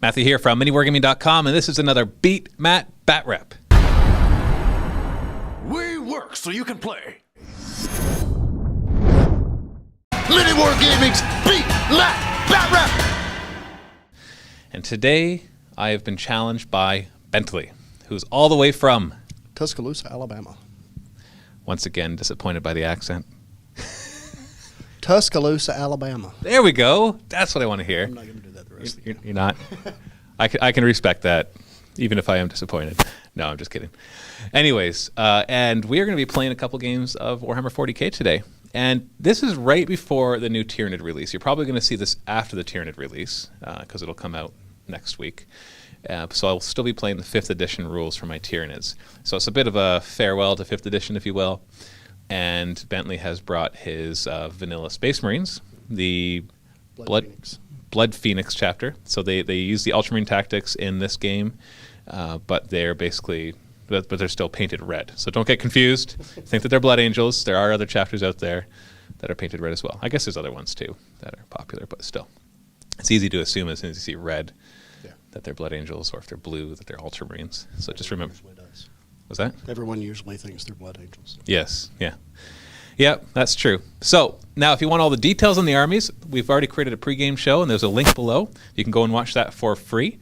Matthew here from MiniWarGaming.com, and this is another Beat Matt Batrep. We work so you can play. MiniWarGaming's Beat Matt Batrep. And today I have been challenged by Bentley, who's all the way from Tuscaloosa, Alabama. Once again, disappointed by the accent. Tuscaloosa, Alabama. There we go. That's what I want to hear. I'm not going to do that the rest of the You're not? I can respect that, even if I am disappointed. No, I'm just kidding. Anyways, and we are going to be playing a couple games of Warhammer 40k today. And this is right before the new Tyranid release. You're probably going to see this after the Tyranid release, because it'll come out next week. So I'll still be playing the 5th edition rules for my Tyranids. So it's a bit of a farewell to 5th edition, if you will. And Bentley has brought his vanilla Space Marines, the Blood Phoenix chapter. So they use the Ultramarine tactics in this game, but they're basically, but they're still painted red. So don't get confused. Think that they're Blood Angels. There are other chapters out there that are painted red as well. I guess there's other ones too that are popular, but still. It's easy to assume as soon as you see red that they're Blood Angels, or if they're blue that they're Ultramarines. So just remember. Was that? Everyone usually thinks they're Blood Angels. Yes, yeah. Yeah, that's true. So now if you want all the details on the armies, we've already created a pregame show, and there's a link below. You can go and watch that for free.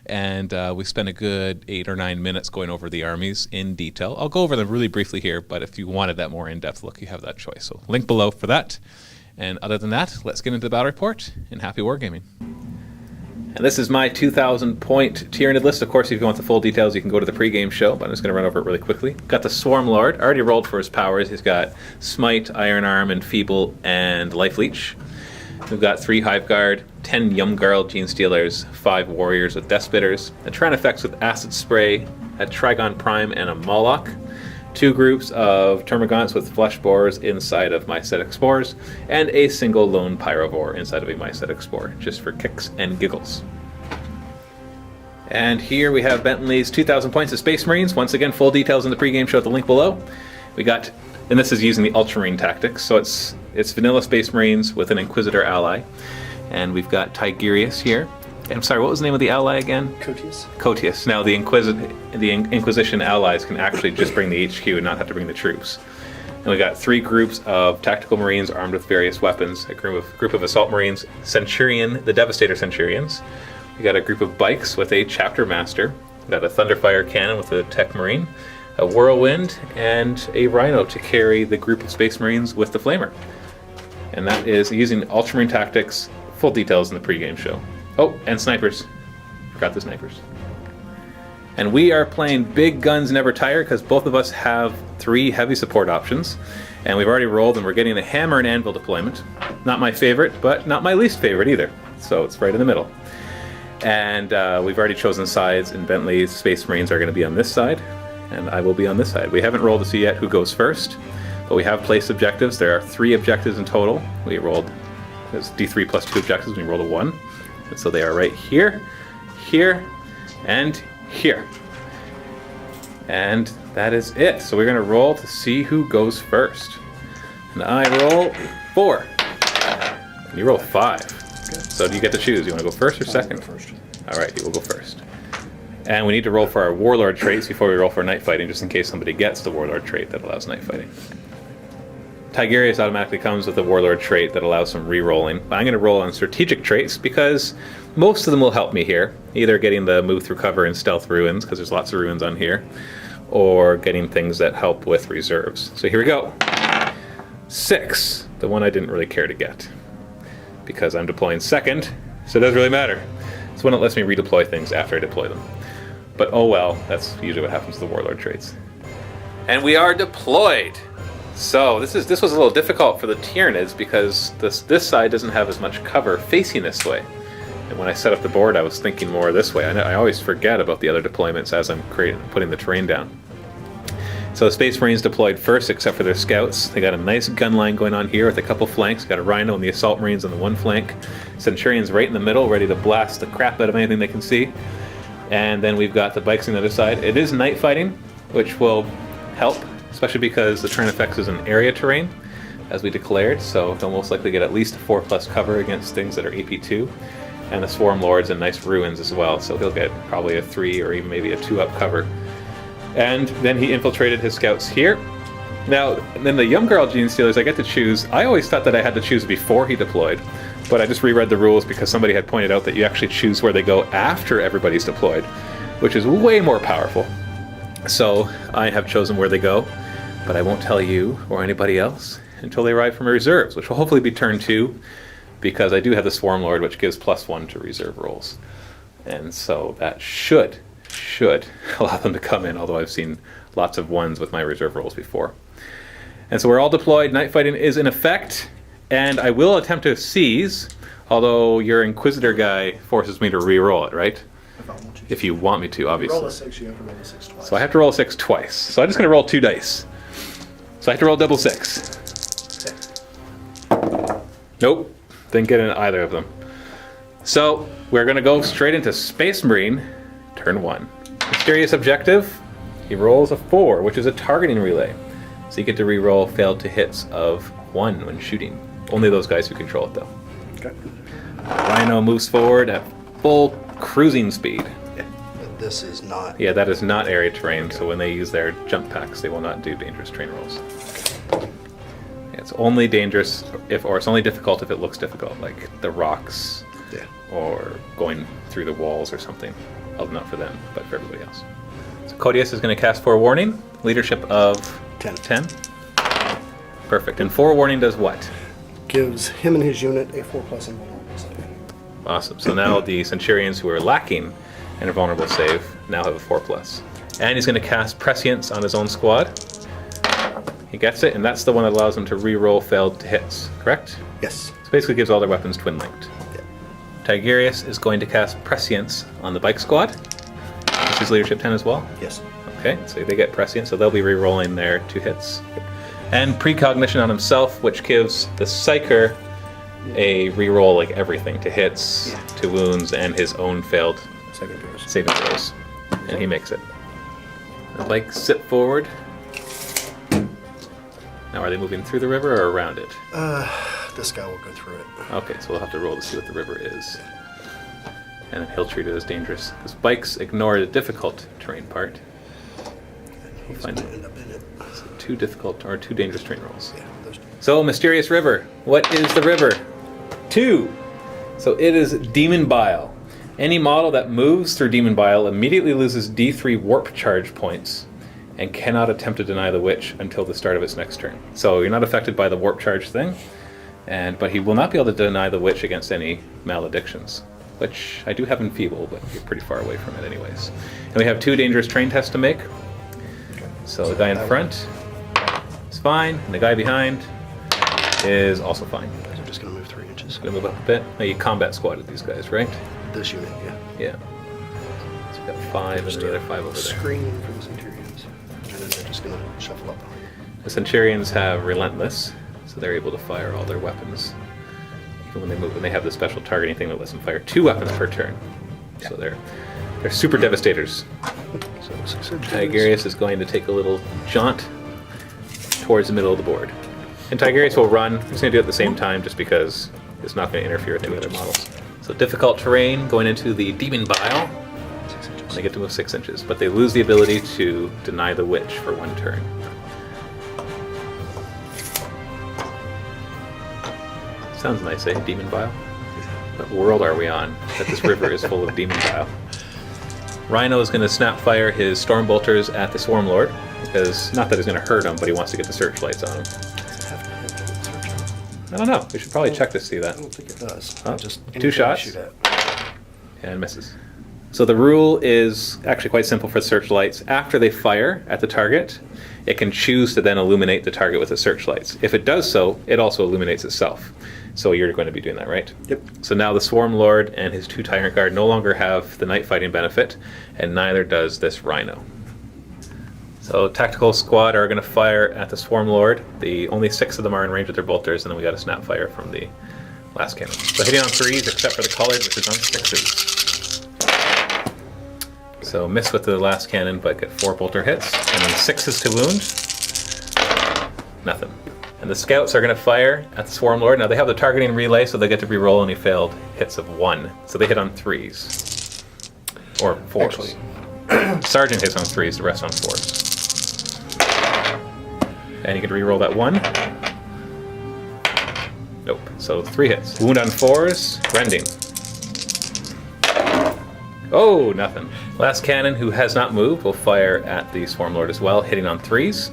And we spent a good 8 or 9 minutes going over the armies in detail. I'll go over them really briefly here, but if you wanted that more in-depth look, you have that choice. So link below for that. And other than that, let's get into the battle report, and happy wargaming. And this is my 2,000-point Tyranid list. Of course, if you want the full details, you can go to the pregame show, but I'm just going to run over it really quickly. Got the Swarm Lord. Already rolled for his powers. He's got Smite, Iron Arm, Enfeeble, and Life Leech. We've got 3 Hive Guard, 10 Yumgarl Gene Stealers, 5 Warriors with Death Spitters, a Tran Effects with Acid Spray, a Trigon Prime, and a Moloch. 2 groups of Termagants with Flesh Borers inside of Mycetic Spores, and a single lone Pyrovore inside of a Mycetic Spore, just for kicks and giggles. And here we have Bentley's 2,000 points of Space Marines. Once again, full details in the pregame show at the link below. We got, and this is using the Ultramarine tactics, so it's vanilla Space Marines with an Inquisitor ally. And we've got Tigurius here. I'm sorry, what was the name of the ally again? Cotius. Cotius. Now the Inquisition allies can actually just bring the HQ and not have to bring the troops. And we got 3 groups of tactical Marines armed with various weapons. A group of Assault Marines, Centurion, the Devastator Centurions. We got a group of Bikes with a Chapter Master. We got a Thunderfire Cannon with a Tech Marine, a Whirlwind, and a Rhino to carry the group of Space Marines with the Flamer. And that is using Ultramarine tactics. Full details in the pregame show. Oh, and snipers. Forgot the snipers. And we are playing Big Guns Never Tire because both of us have 3 heavy support options. And we've already rolled, and we're getting a Hammer and Anvil deployment. Not my favorite, but not my least favorite either. So it's right in the middle. And we've already chosen sides, and Bentley's Space Marines are going to be on this side, and I will be on this side. We haven't rolled to see yet who goes first, but we have placed objectives. There are 3 objectives in total. We rolled, there's D3 plus 2 objectives, we rolled a 1. And so they are right here, here, and here. And that is it. So we're going to roll to see who goes first. And I roll 4. And you roll 5. Okay. So do you get to choose? You want to go first or second? I'll go first. All right, you will go first. And we need to roll for our Warlord traits before we roll for night fighting, just in case somebody gets the Warlord trait that allows night fighting. Tigurius automatically comes with a Warlord trait that allows some re-rolling. But I'm going to roll on strategic traits because most of them will help me here. Either getting the move through cover and stealth ruins, because there's lots of ruins on here, or getting things that help with reserves. So here we go. 6, the one I didn't really care to get, because I'm deploying second, so it doesn't really matter. It's one that lets me redeploy things after I deploy them. But oh well, that's usually what happens to the Warlord traits. And we are deployed! So this was a little difficult for the Tyranids because this side doesn't have as much cover facing this way. And when I set up the board, I was thinking more this way. I always forget about the other deployments as I'm putting the terrain down. So the Space Marines deployed first, except for their scouts. They got a nice gun line going on here with a couple flanks. Got a Rhino and the Assault Marines on the one flank. Centurions right in the middle, ready to blast the crap out of anything they can see. And then we've got the Bikes on the other side. It is night fighting, which will help, especially because the Tran Effects is an area terrain, as we declared, so they'll most likely get at least a 4+ cover against things that are AP2. And the Swarm Lord's in nice ruins as well, so he'll get probably a 3 or even maybe a 2-up cover. And then he infiltrated his scouts here. Now, then the Young Girl Gene Stealers, I get to choose. I always thought that I had to choose before he deployed, but I just reread the rules because somebody had pointed out that you actually choose where they go after everybody's deployed, which is way more powerful. So I have chosen where they go, but I won't tell you or anybody else until they arrive from reserves, which will hopefully be turn 2, because I do have the Swarm Lord, which gives +1 to reserve rolls. And so that should allow them to come in, although I've seen lots of 1s with my reserve rolls before. And so we're all deployed, night fighting is in effect, and I will attempt to seize, although your Inquisitor guy forces me to re-roll it, right? If you want me to, obviously. Roll a 6, you have to roll a 6 twice. So I have to roll a 6 twice. So I'm just going to roll 2 dice. So I have to roll double 6. Nope, didn't get in either of them. So we're going to go straight into Space Marine, turn 1. Mysterious objective, he rolls a 4, which is a targeting relay. So you get to re-roll failed to hits of 1 when shooting. Only those guys who control it, though. Okay. Rhino moves forward at full cruising speed. Yeah. But this is not. Yeah, that is not area terrain, so when they use their jump packs, they will not do dangerous terrain rolls. Yeah, it's only dangerous or it's only difficult if it looks difficult, like the rocks, Yeah. or going through the walls or something. Well, not for them, but for everybody else. So Codius is going to cast Forewarning, leadership of 10. Perfect. And Forewarning does what? Gives him and his unit a 4+ invulnerable save. Awesome. So now the Centurions who are lacking an invulnerable save now have a 4+. And he's going to cast Prescience on his own squad. He gets it, and that's the one that allows him to re-roll failed to hits, correct? Yes. So basically gives all their weapons twin-linked. Yeah. Tigurius is going to cast Prescience on the bike squad, which is leadership 10 as well. Yes. Okay, so they get Prescience, so they'll be re-rolling their 2 hits. And Precognition on himself, which gives the Psyker a re-roll like everything, to hits, to wounds, and his own failed Second throws. saving throws. And he makes it. The bikes sit forward. Now, are they moving through the river or around it? This guy will go through it. Okay, so we'll have to roll to see what the river is. And then he'll treat it as dangerous. Because bikes ignore the difficult terrain part. He's Fine. going to end up in it. So 2 difficult or 2 dangerous terrain rolls. Yeah, those two. So, Mysterious River. What is the river? 2. So it is Demon Bile. Any model that moves through Demon Bile immediately loses D3 warp charge points and cannot attempt to deny the witch until the start of its next turn. So you're not affected by the warp charge thing, but he will not be able to deny the witch against any maledictions, which I do have enfeeble, but you're pretty far away from it anyways. And we have 2 dangerous terrain tests to make. So the guy in front is fine, and the guy behind is also fine. I'm just going to move 3 inches. Gonna move up a bit. Now you combat squatted these guys, right? This unit, yeah. Yeah. So we've got 5 and the other 5 over there. Screen for the Centurions. And then they're just going to shuffle up. The Centurions have Relentless, so they're able to fire all their weapons. Even when they move, and they have the special targeting thing that lets them fire 2 weapons per turn. So they're super devastators. So Tigurius is going to take a little jaunt towards the middle of the board. And Tigurius will run. He's going to do it at the same time just because it's not going to interfere with any other models. So difficult terrain going into the Demon Bile. 6 inches. They get to move 6 inches, but they lose the ability to deny the witch for 1 turn. Sounds nice, eh? Demon Bile? What world are we on that this river is full of Demon Bile? Rhino is going to snap fire his Storm Bolters at the Swarm Lord, because not that it's going to hurt him, but he wants to get the searchlights on him. I don't know. We should probably check to see that. I don't think it does. Oh, Just 2 anything shots? you shoot at. And misses. So the rule is actually quite simple for searchlights. After they fire at the target, it can choose to then illuminate the target with the searchlights. If it does so, it also illuminates itself. So you're going to be doing that, right? Yep. So now the Swarm Lord and his 2 Tyrant Guard no longer have the night fighting benefit, and neither does this Rhino. So Tactical Squad are going to fire at the Swarm Lord. The only 6 of them are in range with their bolters, and then we got a snap fire from the last cannon. So hitting on 3s except for the colored, which is on 6s. So miss with the last cannon, but get 4 bolter hits, and then 6s to wound. Nothing. And the scouts are going to fire at the Swarm Lord. Now they have the targeting relay, so they get to re-roll any failed hits of 1. So they hit on 3s. Or 4s. Actually. Sergeant hits on 3s, the rest on 4s. And you can re-roll that 1. Nope. So 3 hits. Wound on 4s, rending. Oh, nothing. Last cannon, who has not moved, will fire at the Swarm Lord as well, hitting on 3s.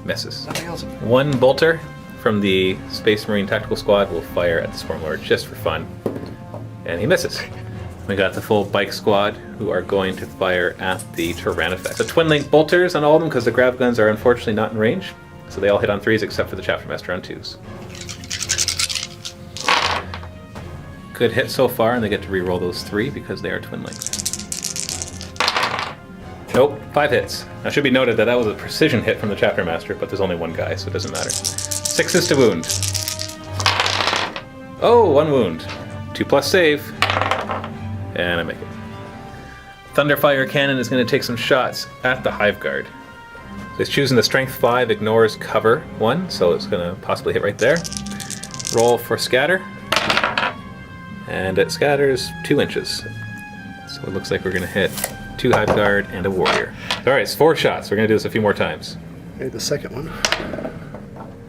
Misses. Nothing else. 1 bolter from the Space Marine Tactical Squad will fire at the Swarm Lord just for fun. And he misses. We got the full bike squad who are going to fire at the Tyranids. So twin link bolters on all of them because the grab guns are unfortunately not in range. So they all hit on 3s except for the Chapter Master on 2s. Good hit so far, and they get to re-roll those 3 because they are twin linked. Nope, 5 hits. Now it should be noted that that was a precision hit from the Chapter Master, but there's only 1 guy, so it doesn't matter. 6s to wound. Oh, 1 wound. 2+ save. And I make it. Thunderfire Cannon is going to take some shots at the Hive Guard. So he's choosing the Strength 5, ignores cover 1, so it's going to possibly hit right there. Roll for scatter. And it scatters 2 inches. So it looks like we're going to hit 2 Hive Guard and a Warrior. Alright, it's 4 shots. We're going to do this a few more times. Okay, the second one.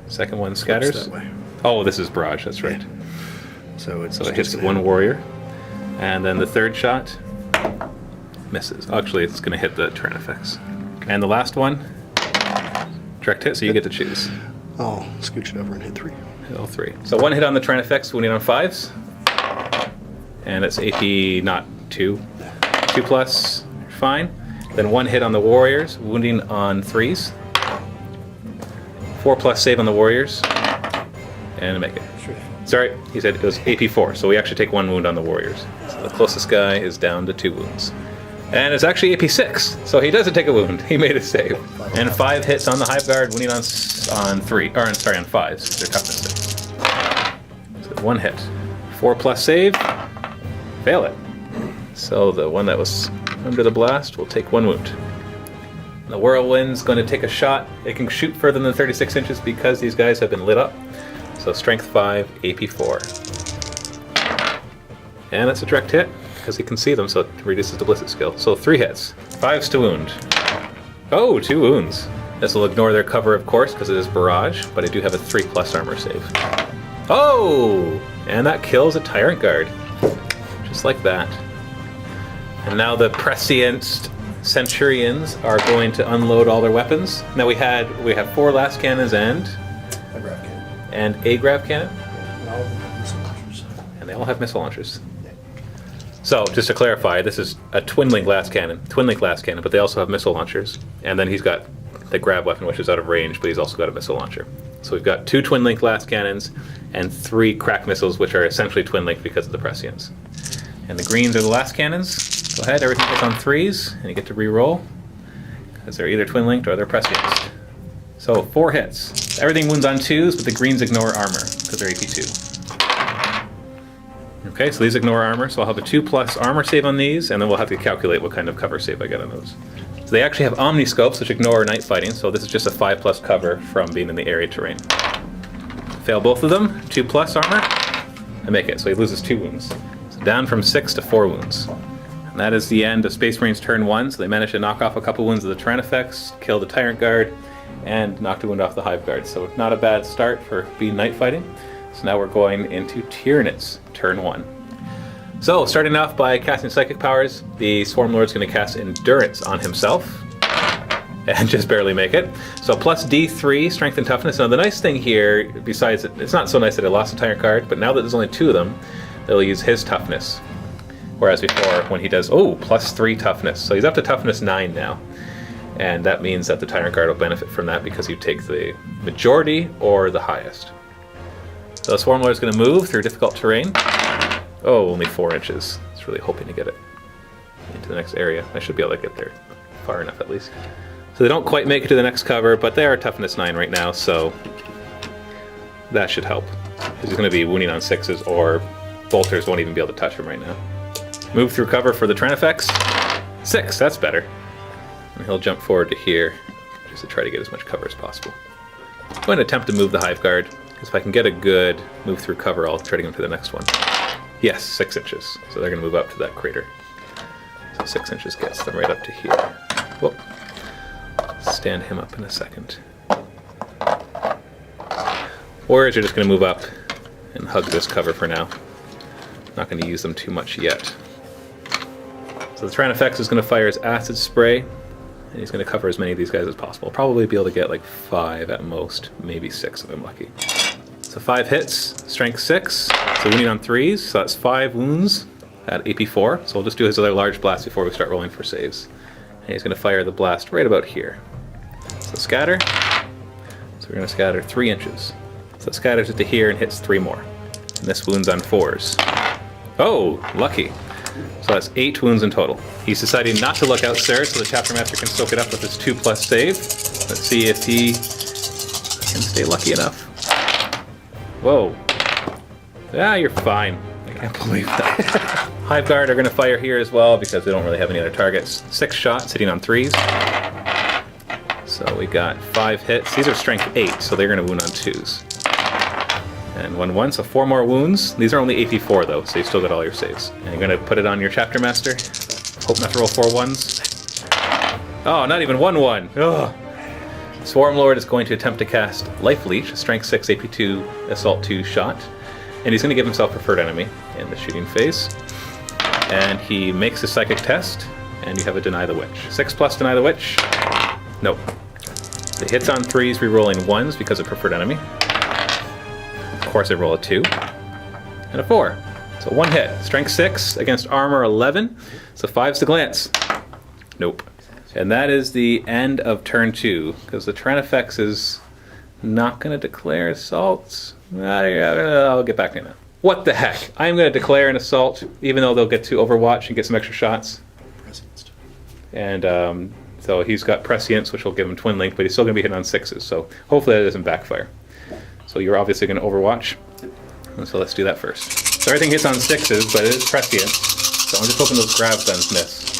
Second one scatters. That way. Oh, this is barrage, that's right. So it's So it hits 1 Warrior. And then the third shot misses. Actually, it's going to hit the Tyranids. And the last one, direct hit, so you get to choose. I'll scooch it over and hit 3. Hit all 3. So 1 hit on the Tyranids, wounding on 5s. And it's AP not 2. 2+, fine. Then 1 hit on the Warriors, wounding on 3s. 4+ save on the Warriors. And make it. Sorry, he said it was AP 4, so we actually take 1 wound on the Warriors. So the closest guy is down to 2 wounds. And it's actually AP 6, so he doesn't take a wound. He made a save. And 5 hits on the Hive Guard, wounding on 5s. Their toughness save. So 1 hit. 4+ save. Fail it. So the one that was under the blast will take 1 wound. The Whirlwind's going to take a shot. It can shoot further than 36 inches because these guys have been lit up. So Strength 5, AP 4. And it's a direct hit because he can see them, so it reduces the ballistic skill. So 3 hits. 5s to wound. Oh, 2 wounds. This will ignore their cover, of course, because it is barrage, but I do have a 3+ armor save. Oh! And that kills a Tyrant Guard. Just like that. And now the prescient Centurions are going to unload all their weapons. Now we have 4 last cannons and A grab cannon. and a grav cannon, And all of them have missile launchers. and they all have missile launchers. So just to clarify, this is a twin link last cannon, but they also have missile launchers. And then he's got the grab weapon, which is out of range, but he's also got a missile launcher. So we've got 2 twin link last cannons and 3 crack missiles, which are essentially twin link because of the prescience. And the greens are the last cannons. Go ahead, everything hits on 3s, and you get to re-roll because they're either twin linked or they're prescient. So 4 hits. Everything wounds on 2s, but the greens ignore armor because they're AP 2. Okay, so these ignore armor, so I'll have a 2+ armor save on these, and then we'll have to calculate what kind of cover save I get on those. So they actually have omniscopes, which ignore night fighting, so this is just a 5+ cover from being in the area terrain. Fail both of them, 2+ armor, I make it, so he loses 2 wounds. So down from 6 to 4 wounds. And that is the end of Space Marines turn 1, so they managed to knock off a couple wounds of the Tyranids, kill the Tyrant Guard, and knocked a wound off the Hive Guard. So not a bad start for being night fighting. So now we're going into Tyranids, turn 1. So starting off by casting Psychic Powers, the Swarm Lord's going to cast Endurance on himself, and just barely make it. So plus D3, Strength and Toughness. Now the nice thing here, besides it's not so nice that I lost a Tyrant Guard, but now that there's only 2 of them, they'll use his Toughness. Whereas before, when he does, plus 3 Toughness. So he's up to Toughness 9 now. And that means that the Tyrant Guard will benefit from that because you take the majority or the highest. So the Swarm Lord is going to move through difficult terrain. Oh, only 4 inches. It's really hoping to get it into the next area. I should be able to get there far enough at least. So they don't quite make it to the next cover, but they are Toughness 9 right now, so that should help. He's going to be wounding on 6s, or bolters won't even be able to touch him right now. Move through cover for the Tyranids. 6, that's better. And he'll jump forward to here just to try to get as much cover as possible. I'm going to attempt to move the Hive Guard, because if I can get a good move through cover, I'll try to get him to the next one. Yes, 6 inches. So they're going to move up to that crater. So 6 inches gets them right up to here. Whoop. Stand him up in a second. Warriors are just going to move up and hug this cover for now. Not going to use them too much yet. So the Tyranids is going to fire his acid spray, and he's going to cover as many of these guys as possible. Probably be able to get like 5 at most, maybe 6 if I'm lucky. So 5 hits, strength 6, so wounding on 3s, so that's 5 wounds at AP 4. So we'll just do his other large blast before we start rolling for saves. And he's going to fire the blast right about here. So scatter. So we're going to scatter 3 inches. So it scatters it to here and hits 3 more. And this wounds on 4s. Oh, lucky. So that's 8 wounds in total. He's deciding not to look out, sir, so the Chapter Master can soak it up with his 2+ save. Let's see if he can stay lucky enough. Whoa. Yeah, you're fine. I can't believe that. Hive Guard are going to fire here as well because they don't really have any other targets. 6 shots hitting on 3s. So we got 5 hits. These are strength 8, so they're going to wound on 2s. And 1-1, so 4 more wounds. These are only AP 4 though, so you still got all your saves. And you're going to put it on your Chapter Master. Hope not to roll 4 1s. Oh, not even 1-1. Ugh. Swarm Lord is going to attempt to cast Life Leech, a strength 6 AP 2 Assault 2 shot. And he's going to give himself Preferred Enemy in the shooting phase. And he makes his Psychic test, and you have a Deny the Witch. 6+ Deny the Witch. Nope. The hits on 3s, re-rolling 1s because of Preferred Enemy. Of course I roll a 2. And a 4. So 1 hit. Strength 6 against Armor 11. So 5's the glance. Nope. And that is the end of turn 2, because the Tyranids is not going to declare assaults. I'll get back in it. What the heck? I'm going to declare an assault, even though they'll get to Overwatch and get some extra shots. And so he's got Prescience, which will give him Twin Link, but he's still going to be hitting on 6s, so hopefully that doesn't backfire. So you're obviously going to Overwatch, and so let's do that first. So everything hits on 6s, but it is Prescience, so I'm just hoping those Grav Guns miss.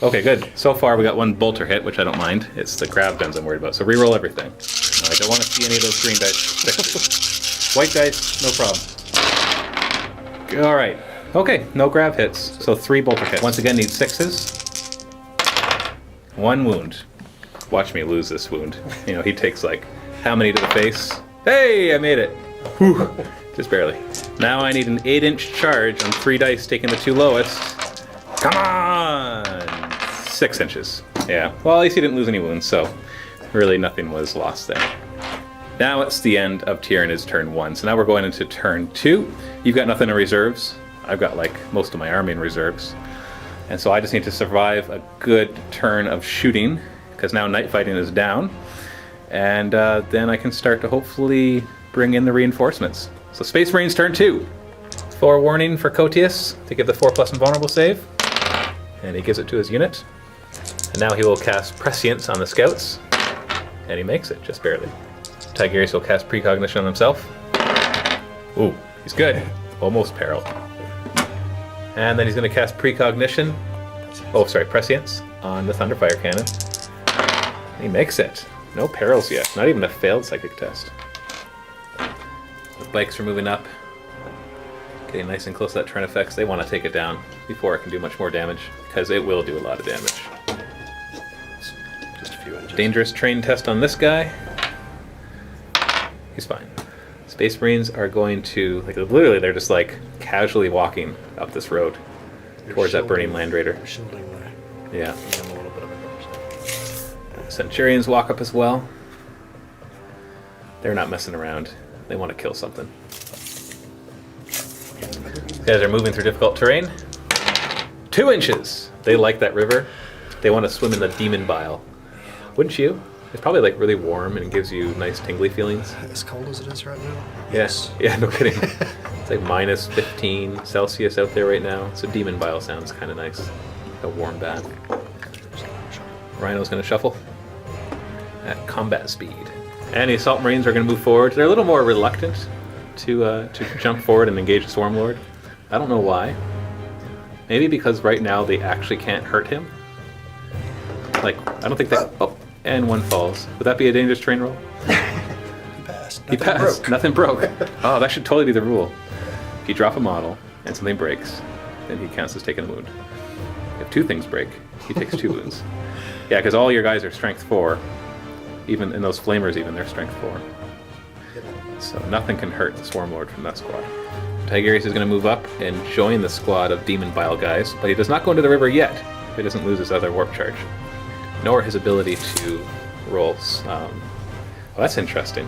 Okay, good. So far we got 1 Bolter hit, which I don't mind. It's the Grav Guns I'm worried about, so re-roll everything. I don't want to see any of those green dice. 6s. White dice, no problem. Alright. Okay, no Grav hits, so 3 Bolter hits. Once again, need 6s. 1 wound. Watch me lose this wound. You know, he takes like, how many to the face? Hey, I made it. Whew. Just barely. Now I need an 8-inch charge on 3 dice, taking the 2 lowest. Come on! 6 inches. Yeah, well, at least he didn't lose any wounds, so really nothing was lost there. Now it's the end of Tyranids' turn 1, so now we're going into turn 2. You've got nothing in reserves. I've got like most of my army in reserves. And so I just need to survive a good turn of shooting, because now night fighting is down. And then I can start to hopefully bring in the reinforcements. So Space Marines turn 2. Forewarning for Cotius to give the 4+ invulnerable save. And he gives it to his unit. And now he will cast Prescience on the scouts. And he makes it, just barely. Tigurius will cast Precognition on himself. Ooh, he's good. Almost peril. And then he's going to cast Precognition. Oh, sorry, Prescience on the Thunderfire Cannon. He makes it. No perils yet. Not even a failed psychic test. The bikes are moving up. Getting nice and close to that Tyranids. They want to take it down before it can do much more damage, because it will do a lot of damage. Just a few inches. Dangerous train test on this guy. He's fine. Space Marines are going to, like, literally they're just like casually walking up this road towards that burning Land Raider. Shielding the Yeah. a little bit of it. Centurions walk up as well. They're not messing around. They want to kill something. These guys are moving through difficult terrain. 2 inches! They like that river. They want to swim in the demon bile. Wouldn't you? It's probably like really warm and it gives you nice tingly feelings. As cold as it is right now? Yes. Yeah, no kidding. It's like minus 15 Celsius out there right now. So demon bile sounds kind of nice. A warm bath. Rhino's going to shuffle at combat speed. And the Assault Marines are going to move forward. They're a little more reluctant to jump forward and engage the Swarm Lord. I don't know why. Maybe because right now they actually can't hurt him. Like, I don't think they... Oh, and one falls. Would that be a dangerous terrain roll? He passed. He passed. Nothing broke. Oh, that should totally be the rule. If you drop a model and something breaks, then he counts as taking a wound. If 2 things break, he takes 2 wounds. Yeah, because all your guys are strength 4. Even in those flamers, even they're strength 4. So nothing can hurt the Swarm Lord from that squad. Tigurius is going to move up and join the squad of Demon Bile guys, but he does not go into the river yet if he doesn't lose his other warp charge, nor his ability to roll. Well, that's interesting,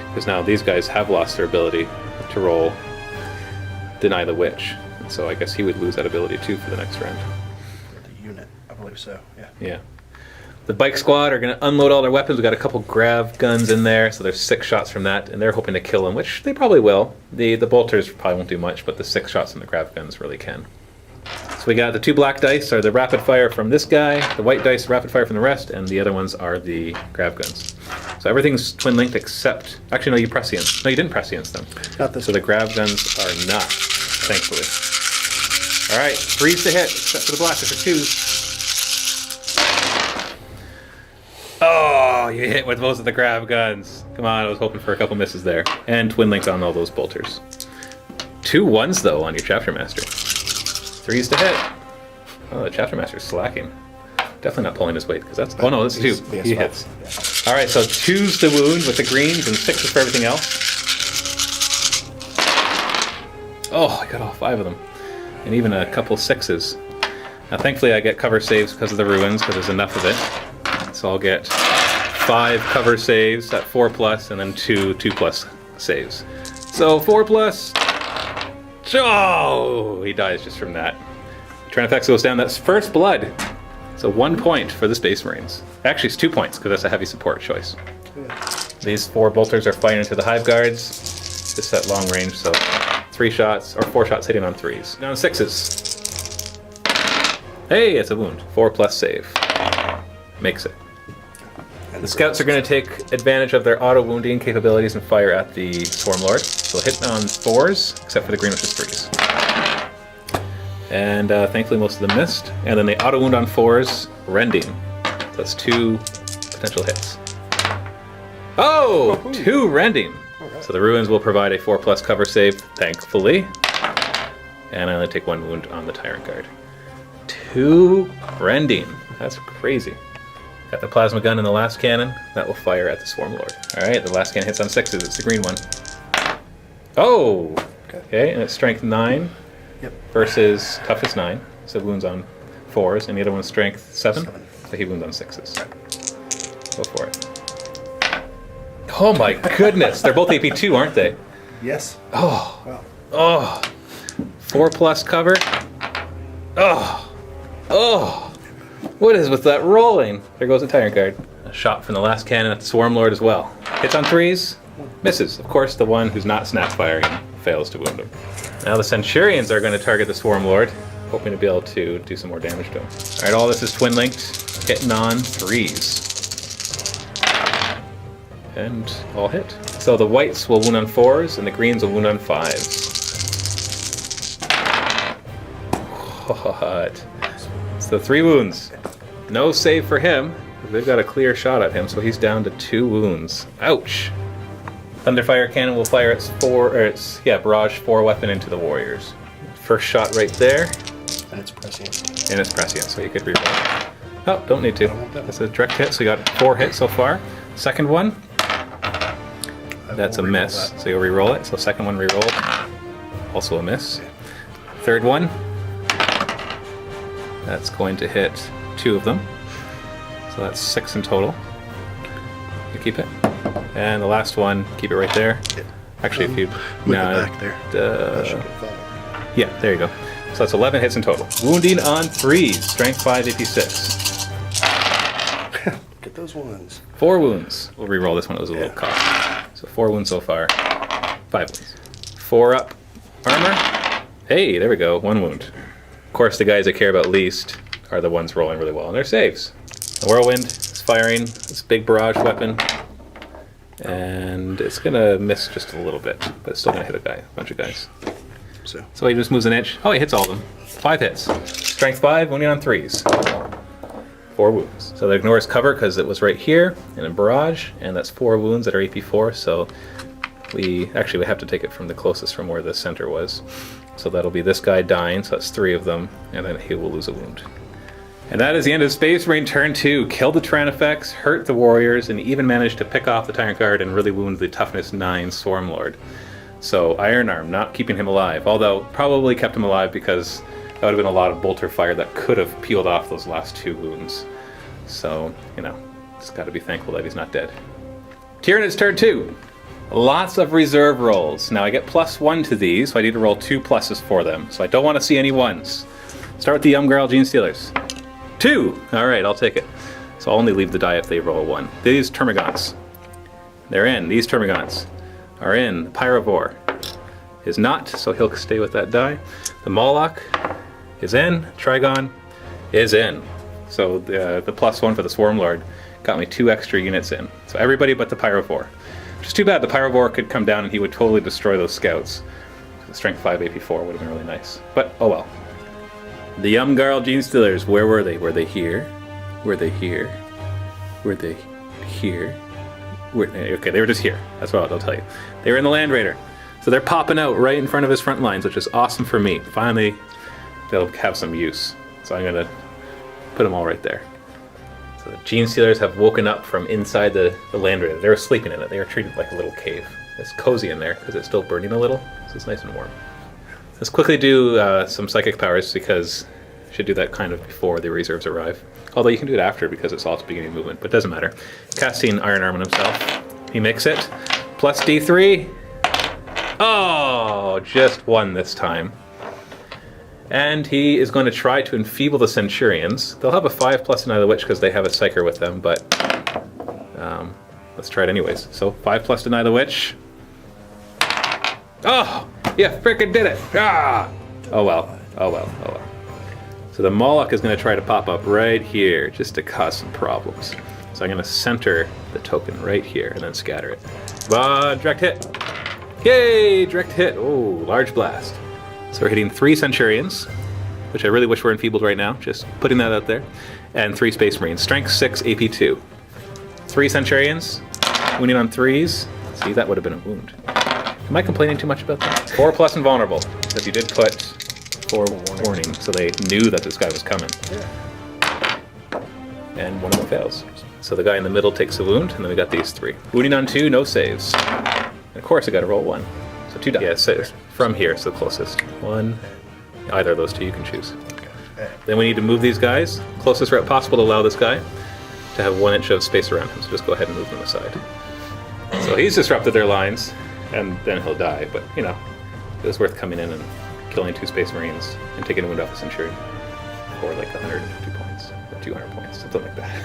because now these guys have lost their ability to roll Deny the Witch, and so I guess he would lose that ability too for the next round. For the unit, I believe so. Yeah. Yeah. The bike squad are going to unload all their weapons. We've got a couple grav guns in there, so there's 6 shots from that, and they're hoping to kill them, which they probably will. The bolters probably won't do much, but the 6 shots from the grav guns really can. So we got the 2 black dice are the rapid fire from this guy, the white dice rapid fire from the rest, and the other ones are the grav guns. So everything's twin linked except, actually no, you prescience. No, you didn't prescience them. Not this So the grav guns are not, thankfully. All right, 3s to hit, except for the blasters for 2s. Oh, you hit with most of the grav guns. Come on, I was hoping for a couple misses there. And twin linked on all those bolters. 2 1s though on your chapter master. 3s to hit. Oh, the chapter master's slacking. Definitely not pulling his weight because that's. Oh no, this is 2. He hits. Yeah. All right, so 2s to wound with the greens and 6s for everything else. Oh, I got all 5 of them, and even a couple 6s. Now, thankfully, I get cover saves because of the ruins because there's enough of it. So I'll get 5 cover saves at 4+, and then 2 2+ saves. So 4+. Oh, he dies just from that. Tyranids goes down. That's first blood. So 1 point for the Space Marines. Actually, it's 2 points because that's a heavy support choice. These 4 bolters are firing into the Hive Guards. Just at long range, so 3 shots or 4 shots hitting on 3s. Down 6s. Hey, it's a wound. 4+ save. Makes it. The scouts are going to take advantage of their auto wounding capabilities and fire at the Swarm Lord. So hit on 4s, except for the green, which is 3s. And thankfully most of them missed. And then they auto wound on 4s, rending. So that's 2 potential hits. Oh! 2 rending! Right. So the ruins will provide a 4+ cover save, thankfully. And I only take 1 wound on the Tyrant Guard. 2 rending. That's crazy. Got the plasma gun in the last cannon. That will fire at the Swarm Lord. Alright, the last cannon hits on 6s. It's the green one. Oh! Okay, and it's strength 9 versus toughness 9. So wounds on 4s, and the other one's strength 7. So he wounds on 6s. Go for it. Oh my goodness! They're both AP 2, aren't they? Yes. Oh. Wow. Oh. 4+ cover. Oh. Oh. What is with that rolling? There goes the Tyrant Guard. A shot from the last cannon at the Swarm Lord as well. Hits on 3s, misses. Of course, the one who's not snap firing fails to wound him. Now the Centurions are going to target the Swarm Lord, hoping to be able to do some more damage to him. Alright, all this is twin linked, hitting on 3s. And all hit. So the whites will wound on 4s, and the greens will wound on 5s. What? So 3 wounds. No save for him. They've got a clear shot at him, so he's down to 2 wounds. Ouch. Thunderfire cannon will fire its barrage 4 weapon into the warriors. First shot right there. And it's prescient. And it's prescient, so you could reroll. Oh, don't need to. That's a direct hit, so you got 4 hits so far. Second one. That's a miss, so you'll reroll it. So second one rerolled. Also a miss. Third one. That's going to hit 2 of them. So that's 6 in total. You keep it. And the last one, keep it right there. Actually, if you... back there. That should get 5. Yeah, there you go. So that's 11 hits in total. Wounding on 3s. Strength 5, AP 6. Get those ones. 4 wounds. We'll re-roll this one. It was a little cost. So 4 wounds so far. 5 wounds. 4 up. Armor. Hey, there we go. 1 wound. Of course, the guys that care about least are the ones rolling really well on their saves. The Whirlwind is firing this big barrage weapon. And it's going to miss just a little bit, but it's still going to hit a bunch of guys. So he just moves an inch. Oh, he hits all of them. 5 hits. Strength 5, wounding on 3s. 4 4 wounds. So that ignores cover because it was right here and a barrage, and that's 4 wounds that are AP4. So we have to take it from the closest from where the center was. So that'll be this guy dying, so that's 3 of them, and then he will lose a wound. And that is the end of Space Marine turn 2. Killed the Tyrannifex, hurt the warriors, and even managed to pick off the Tyrant Guard and really wound the toughness 9 Swarm Lord. So Iron Arm not keeping him alive, although probably kept him alive because that would have been a lot of bolter fire that could have peeled off those last 2 wounds. So, you know, just got to be thankful that he's not dead. Tyranids turn 2. Lots of reserve rolls. Now I get +1 to these, so I need to roll 2 pluses for them. So I don't want to see any 1s. Start with the Yumgrel Gene Stealers. 2! Alright, I'll take it. So I'll only leave the die if they roll a 1. These Termagants. They're in. These Termagants are in. Pyrovore is not, so he'll stay with that die. The Moloch is in. Trigon is in. So the +1 for the Swarm Lord got me 2 extra units in. So everybody but the Pyrovore. Which is too bad. The Pyrovore could come down and he would totally destroy those scouts. The Strength 5 AP4 would have been really nice. But, oh well. The Yumgarl Gene Stealers, where were they? Were they here? Were they here? Were they here? Okay, they were just here. That's what I'll tell you. They were in the Land Raider. So they're popping out right in front of his front lines, which is awesome for me. Finally, they'll have some use. So I'm going to put them all right there. So the Gene Stealers have woken up from inside the Land Raider. They were sleeping in it. They were treated like a little cave. It's cozy in there because it's still burning a little, so it's nice and warm. Let's quickly do some psychic powers because I should do that kind of before the reserves arrive. Although you can do it after because it's all at the beginning of movement, but it doesn't matter. Casting Iron Arm on himself. He makes it. Plus D3. Oh, just 1 this time. And he is going to try to enfeeble the Centurions. They'll have a 5+ Deny the Witch because they have a Psyker with them, but let's try it anyways. So 5+ Deny the Witch. Oh, you frickin' did it! Ah! Oh well, oh well, oh well. So the Moloch is going to try to pop up right here just to cause some problems. So I'm going to center the token right here and then scatter it. Direct hit. Yay! Direct hit. Oh, large blast. So we're hitting 3 Centurions, which I really wish were enfeebled right now. Just putting that out there. And 3 Space Marines. Strength 6, AP2. 3 Centurions. Wounding on 3s. See, that would have been a wound. Am I complaining too much about that? 4+ invulnerable. Because you did put 4 warning, so they knew that this guy was coming. Yeah. And 1 of them fails. So the guy in the middle takes a wound, and then we got these 3. Wounding on 2, no saves. And of course I got to roll 1. So 2 die. Yeah, saves. From here, so the closest. 1. Either of those 2 you can choose. Then we need to move these guys closest route possible to allow this guy to have 1 inch of space around him. So just go ahead and move them aside. So he's disrupted their lines, and then he'll die. But, you know, it was worth coming in and killing 2 Space Marines and taking a wound off the Centurion for like 150 points or 200 points, something like that.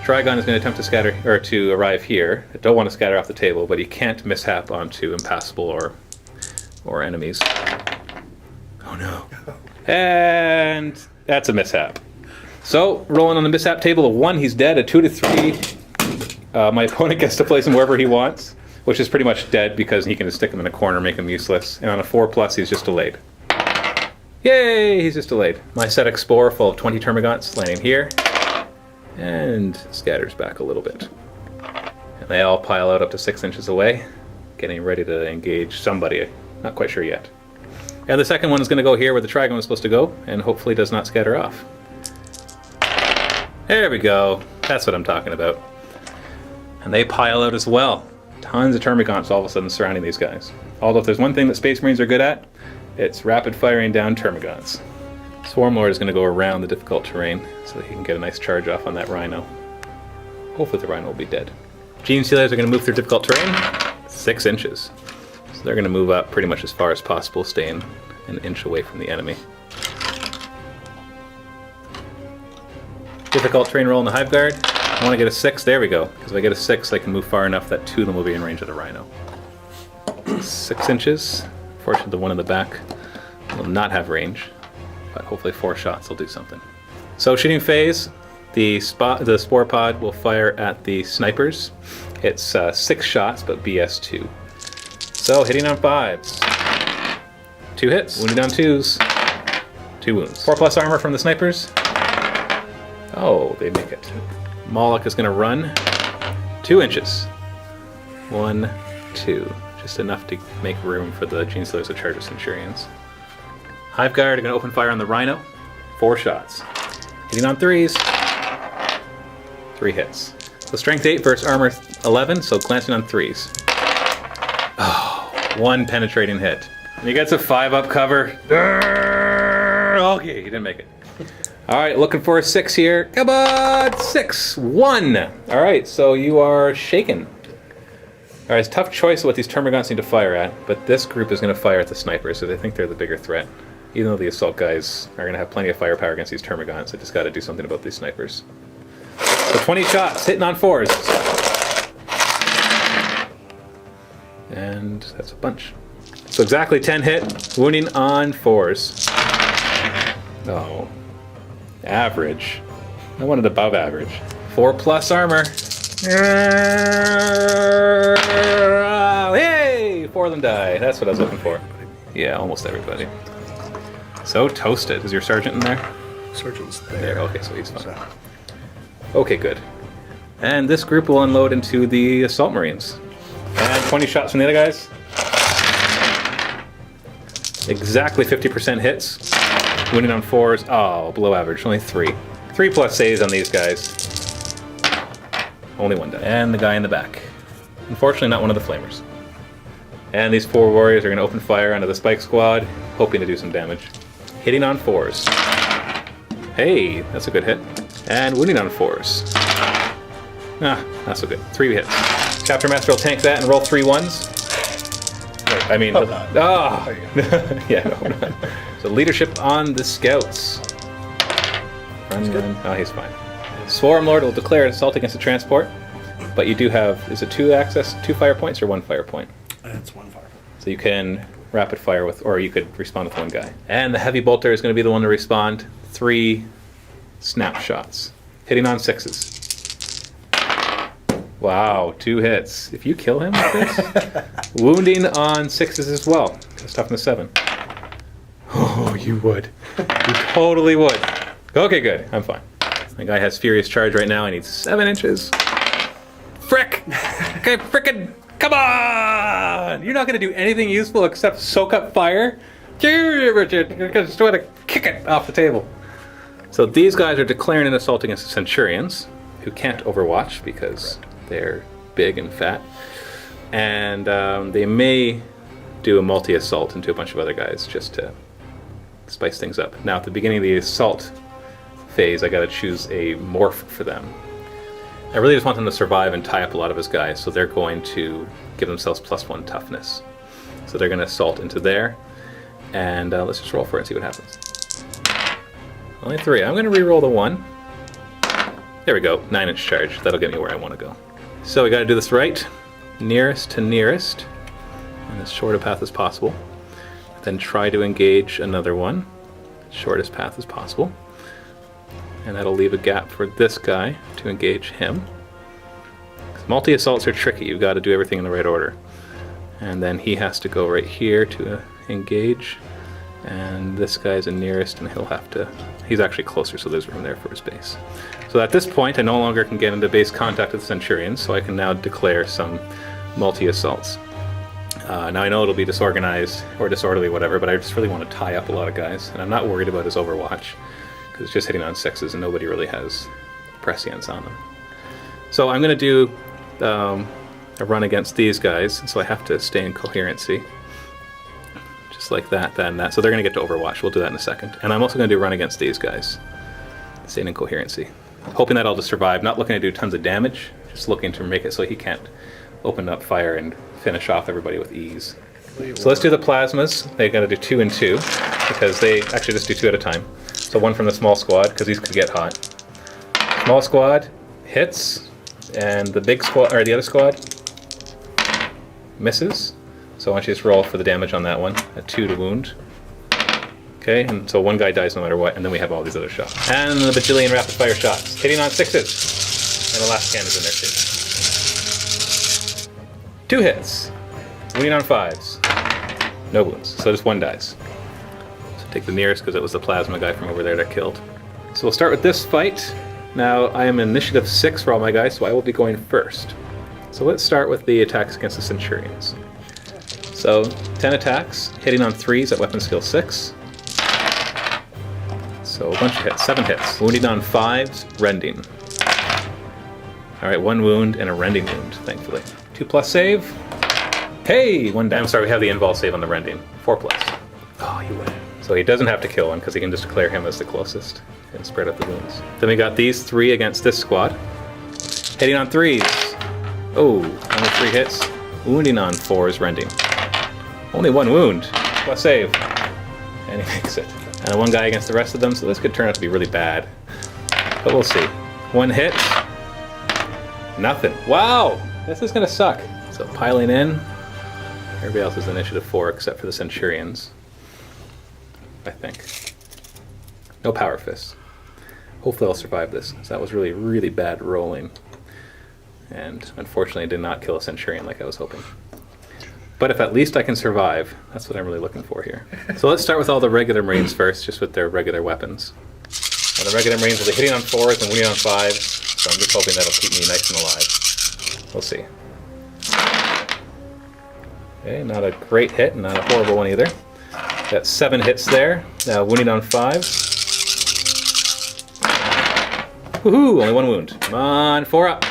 Trigon is going to attempt to scatter or to arrive here. I don't want to scatter off the table, but he can't mishap onto impassable or enemies. Oh no! And that's a mishap. So rolling on the mishap table, a 1, he's dead. A 2 to 3, my opponent gets to place him wherever he wants, which is pretty much dead because he can just stick him in a corner, make him useless. And on a 4+, he's just delayed. Yay! He's just delayed. My Ascetic Spore full of 20 Termagants landing here. And scatters back a little bit. And they all pile out up to 6 inches away, getting ready to engage somebody. Not quite sure yet. And the second one is going to go here where the Trigon was supposed to go, and hopefully does not scatter off. There we go. That's what I'm talking about. And they pile out as well. Tons of Termagants all of a sudden surrounding these guys. Although if there's one thing that Space Marines are good at, it's rapid firing down Termagants. Swarm Lord is going to go around the difficult terrain so that he can get a nice charge off on that Rhino. Hopefully the Rhino will be dead. Gene Stealers are going to move through difficult terrain 6 inches. So they're going to move up pretty much as far as possible, staying an inch away from the enemy. Difficult terrain roll in the Hive Guard. I want to get a 6. There we go. Because if I get a 6, I can move far enough that 2 of them will be in range of the Rhino. 6 inches. Fortunately, the one in the back will not have range. But hopefully 4 shots will do something. So shooting phase, the Spore Pod will fire at the snipers. It's 6 shots, but BS2. So hitting on 5s. 2 hits. Wounded on 2s. 2 wounds. 4+ armor from the snipers. Oh, they make it. Moloch is going to run 2 inches. 1, 2. Just enough to make room for the Gene Slayers to charge the Centurions. Hive Guard are going to open fire on the Rhino. 4 shots. Hitting on 3s. 3 hits. So strength 8 versus armor 11, so glancing on 3s. Oh, 1 penetrating hit. And he gets a 5-up cover. Okay, he didn't make it. All right, looking for a 6 here. Come on, 6, 1. All right, so you are shaken. All right, it's a tough choice of what these termagants need to fire at, but this group is going to fire at the snipers, so they think they're the bigger threat. Even though the assault guys are going to have plenty of firepower against these termagants, they just got to do something about these snipers. So 20 shots, hitting on 4s. And that's a bunch. So exactly 10 hit, wounding on 4s. Oh. Average. I wanted above average. 4+ armor. Hey! 4 of them die. That's what I was looking for. Yeah, almost everybody. So toasted. Is your sergeant in there? Sergeant's there. Okay, so he's fine. Okay, good. And this group will unload into the assault marines. And 20 shots from the other guys. Exactly 50% hits. Winning on 4s. Oh, below average. Only 3. 3+ saves on these guys. Only 1 died. And the guy in the back. Unfortunately, not one of the flamers. And these 4 warriors are going to open fire onto the spike squad, hoping to do some damage. Hitting on 4s. Hey, that's a good hit. And winning on 4s. Ah, not so good. 3 hits. Chapter Master will tank that and roll 3 1s. Wait, I mean, yeah, no. So leadership on the scouts. Run. Oh, he's fine. Swarm Lord will declare an assault against the transport, but you do have, is it 2 fire points or 1 fire point? It's 1 fire point. So you can rapid fire with, or you could respond with 1 guy. And the heavy bolter is going to be the one to respond. 3 snapshots. Hitting on 6s. Wow, 2 hits. If you kill him with this, wounding on 6s as well. It's toughness 7. Oh, you would. You totally would. Okay, good. I'm fine. My guy has Furious Charge right now. I need 7 inches. Frick! Okay, frickin', come on! You're not going to do anything useful except soak up fire? Richard, you're just going to kick it off the table. So these guys are declaring an assault against the Centurions, who can't overwatch because they're big and fat. And they may do a multi-assault into a bunch of other guys just to spice things up. Now, at the beginning of the assault phase, I got to choose a morph for them. I really just want them to survive and tie up a lot of his guys, so they're going to give themselves +1 toughness. So they're going to assault into there, and let's just roll for it and see what happens. Only 3. I'm going to re-roll the 1. There we go, 9-inch charge. That'll get me where I want to go. So we got to do this right, nearest to nearest, and as short a path as possible. Then try to engage another one, shortest path as possible. And that'll leave a gap for this guy to engage him. Multi-assaults are tricky, you've got to do everything in the right order. And then he has to go right here to engage. And this guy's the nearest, and he'll have to, he's actually closer, so there's room there for his base. So at this point, I no longer can get into base contact with the Centurions, so I can now declare some multi-assaults. Now I know it'll be disorganized or disorderly, whatever, but I just really want to tie up a lot of guys, and I'm not worried about his overwatch, because it's just hitting on 6s, and nobody really has prescience on them. So I'm going to do a run against these guys, so I have to stay in coherency. Just like that, then that. So they're going to get to overwatch. We'll do that in a second. And I'm also going to do a run against these guys, staying in coherency. Hoping that I'll just survive, not looking to do tons of damage, just looking to make it so he can't open up fire and finish off everybody with ease. So let's do the plasmas. They got to do 2 and 2, because they actually just do 2 at a time. So 1 from the small squad, because these could get hot. Small squad hits, and the big squad, or the other squad, misses. So I want you to just roll for the damage on that one, a 2 to wound. Okay, and so 1 guy dies no matter what, and then we have all these other shots. And the bajillion rapid fire shots, hitting on 6s. And the last can is in there too. 2 hits, wounding on 5s. No wounds, so just 1 dies. So take the nearest, because it was the plasma guy from over there that killed. So we'll start with this fight. Now, I am initiative 6 for all my guys, so I will be going first. So let's start with the attacks against the Centurions. So, 10 attacks, hitting on 3s at weapon skill 6. So a bunch of hits, 7 hits. Wounding on 5s, rending. Alright, 1 wound and a rending wound, thankfully. 2+ save. Hey! 1 down. I'm sorry, we have the invul save on the rending. 4+. Oh, you win. So he doesn't have to kill one, because he can just declare him as the closest and spread out the wounds. Then we got these 3 against this squad. Hitting on 3s. Oh, only 3 hits. Wounding on 4s, rending. Only 1 wound. + save. And he makes it. And 1 guy against the rest of them, so this could turn out to be really bad. But we'll see. 1 hit. Nothing. Wow! This is gonna suck. So piling in. Everybody else is initiative 4 except for the Centurions. I think. No power fists. Hopefully I'll survive this, because that was really, really bad rolling. And unfortunately I did not kill a Centurion like I was hoping. But if at least I can survive, that's what I'm really looking for here. So let's start with all the regular Marines first, just with their regular weapons. Now the regular Marines will be hitting on 4s and wounding on 5s, so I'm just hoping that'll keep me nice and alive. We'll see. Okay, not a great hit, not a horrible one either. Got 7 hits there. Now wounding on 5s. Woohoo! Only 1 wound. Come on, 4 up.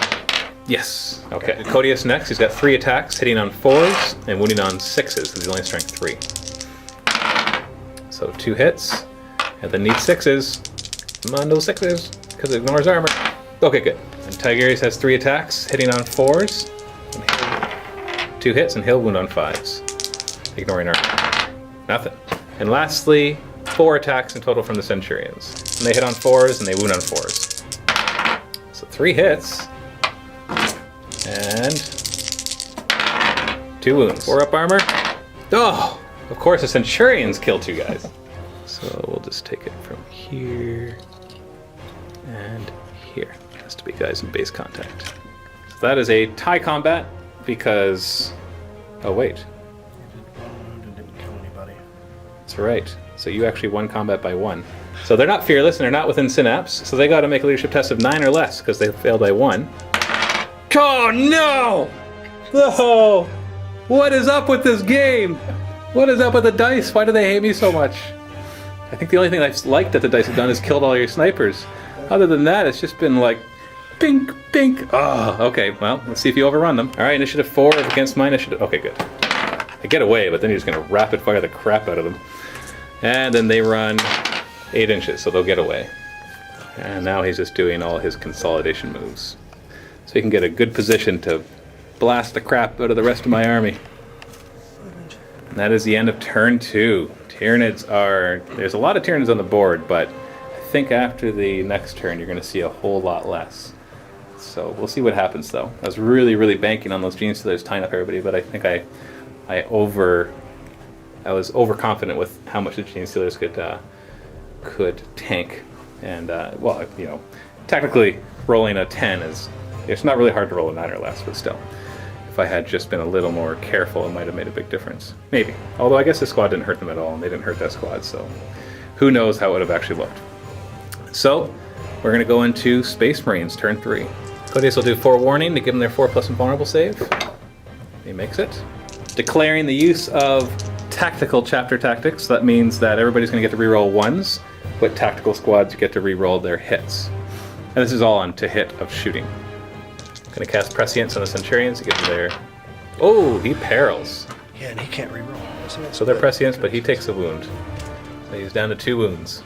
Yes. Okay. Codius next. He's got 3 attacks, hitting on 4s and wounding on 6s, because he's only strength 3. So 2 hits, and then needs 6s. Come on, no 6s, because it ignores armor. Okay, good. And Tigerius has 3 attacks, hitting on 4s, and 2 hits, and he'll wound on 5s, ignoring armor. Nothing. And lastly, 4 attacks in total from the Centurions. And they hit on 4s, and they wound on 4s. So 3 hits. And 2 wounds. 4 up armor. Oh, of course the Centurions kill 2 guys. So we'll just take it from here and here. Has to be guys in base contact. So that is a tie combat because, oh wait. Didn't kill anybody. That's right. So you actually won combat by 1. So they're not fearless and they're not within synapse. So they got to make a leadership test of 9 or less because they failed by 1. Oh no! Oh, what is up with this game? What is up with the dice? Why do they hate me so much? I think the only thing I've liked that the dice have done is killed all your snipers. Other than that, it's just been like, pink, pink. Oh, okay, well, let's see if you overrun them. All right, initiative 4 against my initiative. Okay, good. They get away, but then you're just going to rapid fire the crap out of them. And then they run 8 inches, so they'll get away. And now he's just doing all his consolidation moves. So he can get a good position to blast the crap out of the rest of my army. And that is the end of turn 2. Tyranids are... There's a lot of Tyranids on the board, but I think after the next turn you're going to see a whole lot less. So we'll see what happens though. I was really, really banking on those Gene Stealers tying up everybody, but I think I was overconfident with how much the Gene Stealers could tank. And, well, you know, technically rolling a 10 is... It's not really hard to roll a 9 or less, but still. If I had just been a little more careful, it might have made a big difference. Maybe. Although I guess this squad didn't hurt them at all, and they didn't hurt that squad, so who knows how it would have actually looked. So, we're going to go into Space Marines, turn 3. Codius will do Forewarning to give them their 4+ invulnerable save. He makes it. Declaring the use of Tactical Chapter Tactics. That means that everybody's going to get to reroll 1s, but tactical squads get to reroll their hits. And this is all on to hit of shooting. Gonna cast Prescience on the Centurions to give them their... Oh, he perils. Yeah, and he can't reroll. So they're Prescience, but he takes a wound. So he's down to 2 wounds.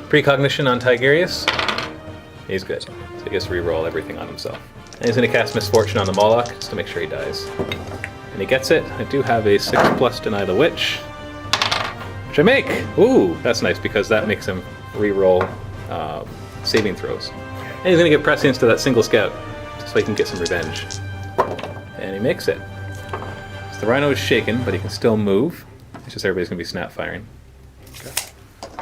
Precognition on Tigerius. He's good. So he gets to reroll everything on himself. And he's gonna cast Misfortune on the Moloch, just to make sure he dies. And he gets it. I do have a 6+ Deny the Witch. Which I make! Ooh, that's nice because that makes him reroll saving throws. And he's going to give Prescience to that single scout, so he can get some revenge. And he makes it. So the Rhino is shaken, but he can still move. It's just everybody's going to be snap firing. Okay.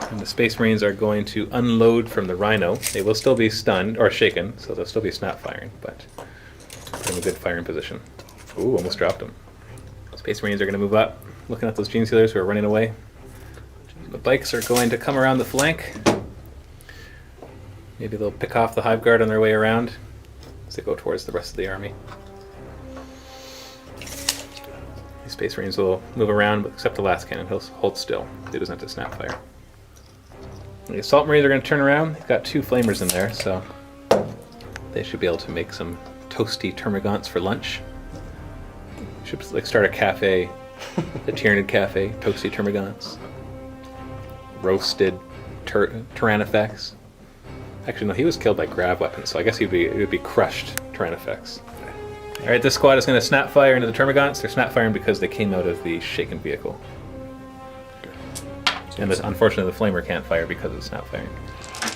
And the Space Marines are going to unload from the Rhino. They will still be stunned, or shaken, so they'll still be snap firing, but in a good firing position. Ooh, almost dropped him. Space Marines are going to move up, looking at those Gene Stealers who are running away. The bikes are going to come around the flank. Maybe they'll pick off the Hive Guard on their way around as they go towards the rest of the army. These Space Marines will move around, but except the last cannon, he'll hold still. He doesn't have to snap fire. The Assault Marines are going to turn around. They've got 2 flamers in there, so they should be able to make some toasty termagants for lunch. Should like start a cafe, the Tyranid Cafe, toasty termagants. Roasted Tyrannifex. Actually, no, he was killed by grav weapons, so I guess it would be crushed Tyrannifex. Alright, this squad is going to snap fire into the termagants. They're snap firing because they came out of the shaken vehicle. And unfortunately, the flamer can't fire because of the snap firing.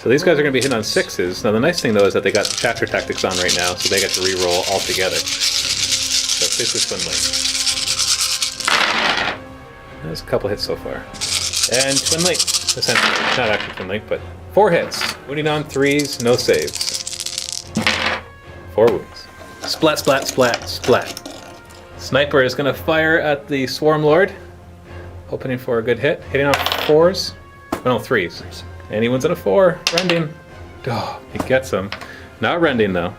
So these guys are going to be hitting on 6s. Now the nice thing though is that they got the chapter tactics on right now, so they get to re-roll all together. So it's basically Twin Link. There's a couple hits so far. And Twin Link, essentially. Not actually Twin Link, but 4 hits. Wounding on 3s, no saves. 4 wounds. Splat, splat, splat, splat. Sniper is going to fire at the Swarm Lord. Opening for a good hit. Hitting on 4s. Oh, no, 3s. And he wins on a 4. Rending. Oh, he gets him. Not rending, though.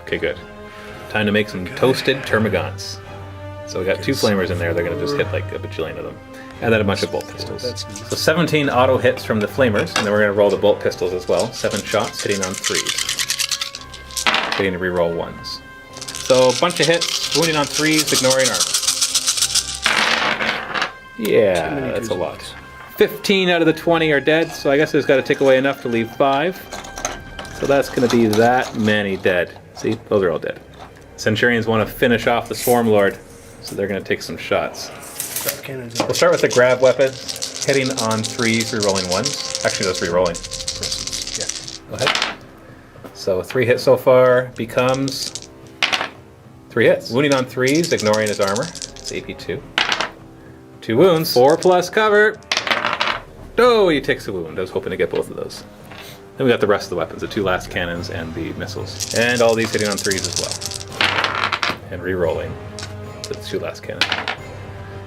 Okay, good. Time to make some toasted termagants. So we got 2 flamers in there. They're going to just hit like a bajillion of them. And then a bunch of bolt pistols. So 17 auto hits from the flamers. And then we're going to roll the bolt pistols as well. 7 shots, hitting on 3s. Getting to reroll 1s. So a bunch of hits. Wounding on 3s, ignoring armor. Yeah, that's a lot. 15 out of the 20 are dead, so I guess it's got to take away enough to leave 5. So that's going to be that many dead. See, those are all dead. Centurions want to finish off the Swarm Lord, so they're going to take some shots. We'll start with the grab weapon, hitting on 3s, rerolling 1s. Actually, that's rerolling. Yeah, go ahead. So 3 hits so far becomes 3 hits. Wounding on 3s, ignoring his armor. It's AP 2. 2 wounds, 4 plus cover. Oh, he takes a wound. I was hoping to get both of those. Then we got the rest of the weapons, the 2 last cannons and the missiles. And all these hitting on 3s as well. And re-rolling the 2 last cannons.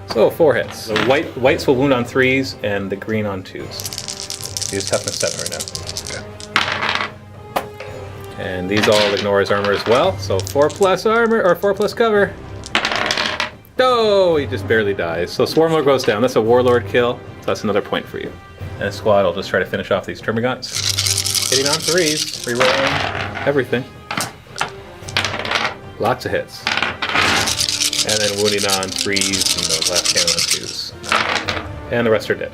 So 4 hits. The whites will wound on 3s and the green on 2s. He's toughness 7 right now. Okay. And these all ignore his armor as well. So 4 plus armor, or 4 plus cover. Oh, he just barely dies. So Swarmlord goes down. That's a Warlord kill. So that's another point for you. And the squad will just try to finish off these termagants. Hitting on 3s, rerolling everything. Lots of hits. And then wounding on 3s and those last cannon on 2s. And the rest are dead.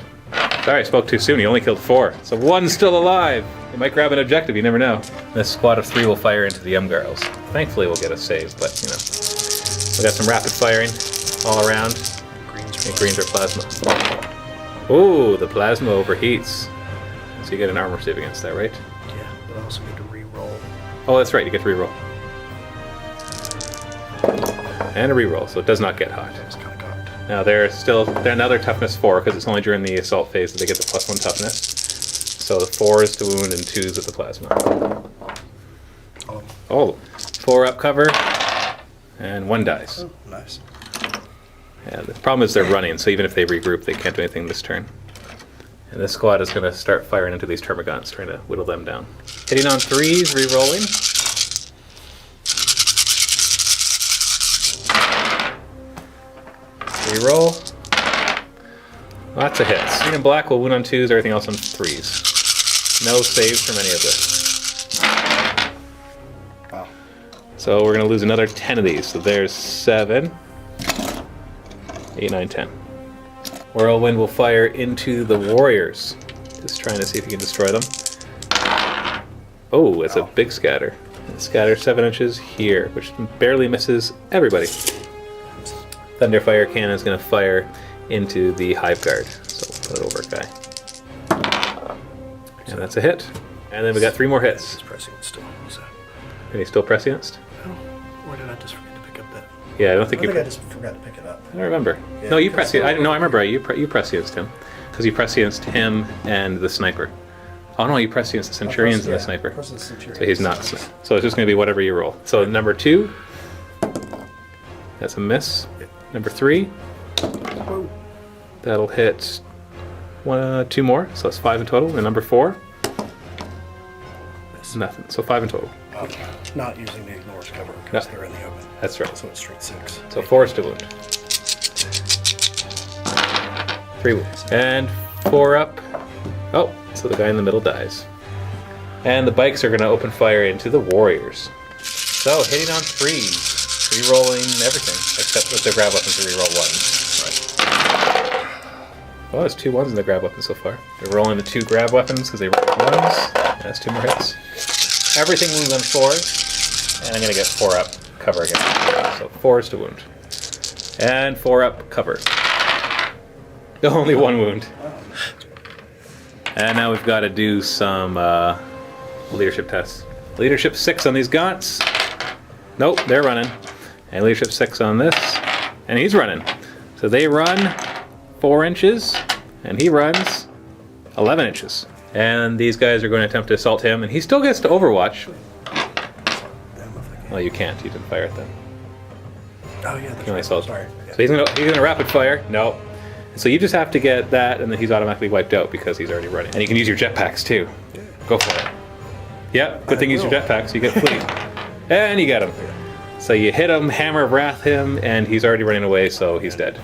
Sorry, I spoke too soon. He only killed 4. So 1's still alive. He might grab an objective, you never know. This squad of 3 will fire into the Umgarls. Thankfully we'll get a save, but you know. We got some rapid firing all around. Greens are plasma. Ooh, the plasma overheats. So you get an armor save against that, right? Yeah, but I also get to re-roll. Oh, that's right, you get to re-roll. And a re-roll, so it does not get hot. It's kind of cocked. Now they're another toughness 4, because it's only during the assault phase that they get the +1 toughness. So the 4s to wound and 2s with the plasma. Oh, 4 up cover. And 1 dies. Oh, nice. Yeah, the problem is they're running, so even if they regroup, they can't do anything this turn. And this squad is going to start firing into these termagants, trying to whittle them down. Hitting on 3s, re-rolling. Re-roll. Lots of hits. Green and black will wound on 2s, everything else on 3s. No saves from any of this. Wow. So we're going to lose another 10 of these. So there's 7, 8, 9, 10. Whirlwind will fire into the warriors. Just trying to see if he can destroy them. Oh, it's a big scatter. Scatter 7 inches here, which barely misses everybody. Thunderfire cannon is going to fire into the Hive Guard. So we'll put it over a guy. And that's a hit. And then we got 3 more hits. He's pressing it still. And he's still prescienced? Or did I just forget to pick up that? Yeah, I don't think I just forgot to pick it up. I don't remember. Yeah, no, you prescient. I remember. You prescienced him because you prescienced him and the sniper. Oh no, you prescienced the Centurions and the sniper. So he's not. So it's just going to be whatever you roll. So number 2, that's a miss. Number 3, that'll hit 2 more. So that's 5 in total. And number 4, Nothing. So 5 in total. Not using the ignores cover because they're in the open. That's right. So it's straight 6. So 4 is to wound. 3 wounds. And 4 up. Oh, so the guy in the middle dies. And the bikes are going to open fire into the warriors. So hitting on 3s, re-rolling everything except with the grab weapons to re-roll 1s. Right. Well, there's 2 1s in the grab weapon so far. They're rolling the 2 grab weapons because they rolled 1s. That's 2 more hits. Everything moves on 4s, and I'm going to get 4 up cover again. So 4s to wound. And 4 up cover. Only 1 wound. And now we've got to do some leadership tests. Leadership 6 on these gaunts. Nope, they're running. And leadership 6 on this. And he's running. So they run 4 inches, and he runs 11 inches. And these guys are going to attempt to assault him, and he still gets to overwatch. Well, you can't. You didn't fire at them. Oh yeah, that's You only right. assault. Sorry. So he's gonna rapid fire. No. So you just have to get that, and then he's automatically wiped out because he's already running. And you can use your jetpacks too. Yeah. Go for it. Yep. Good thing you use your jetpacks. You get fleet. And you get him. So you hit him, hammer of wrath him, and he's already running away, so he's dead.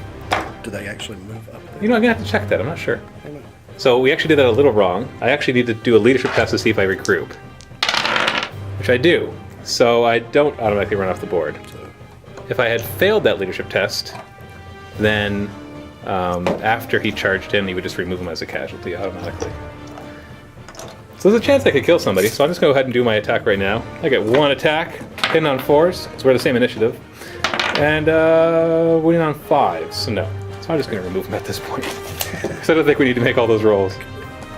Do they actually move up there? You know, I'm gonna have to check that. I'm not sure. I don't know. So we actually did that a little wrong. I actually need to do a leadership test to see if I regroup, which I do. So I don't automatically run off the board. If I had failed that leadership test, then after he charged in, he would just remove him as a casualty automatically. So there's a chance I could kill somebody, so I'm just going to go ahead and do my attack right now. I get 1 attack, hitting on 4s, because we're the same initiative, and winning on 5s, so no. So I'm just going to remove him at this point. Because I don't think we need to make all those rolls.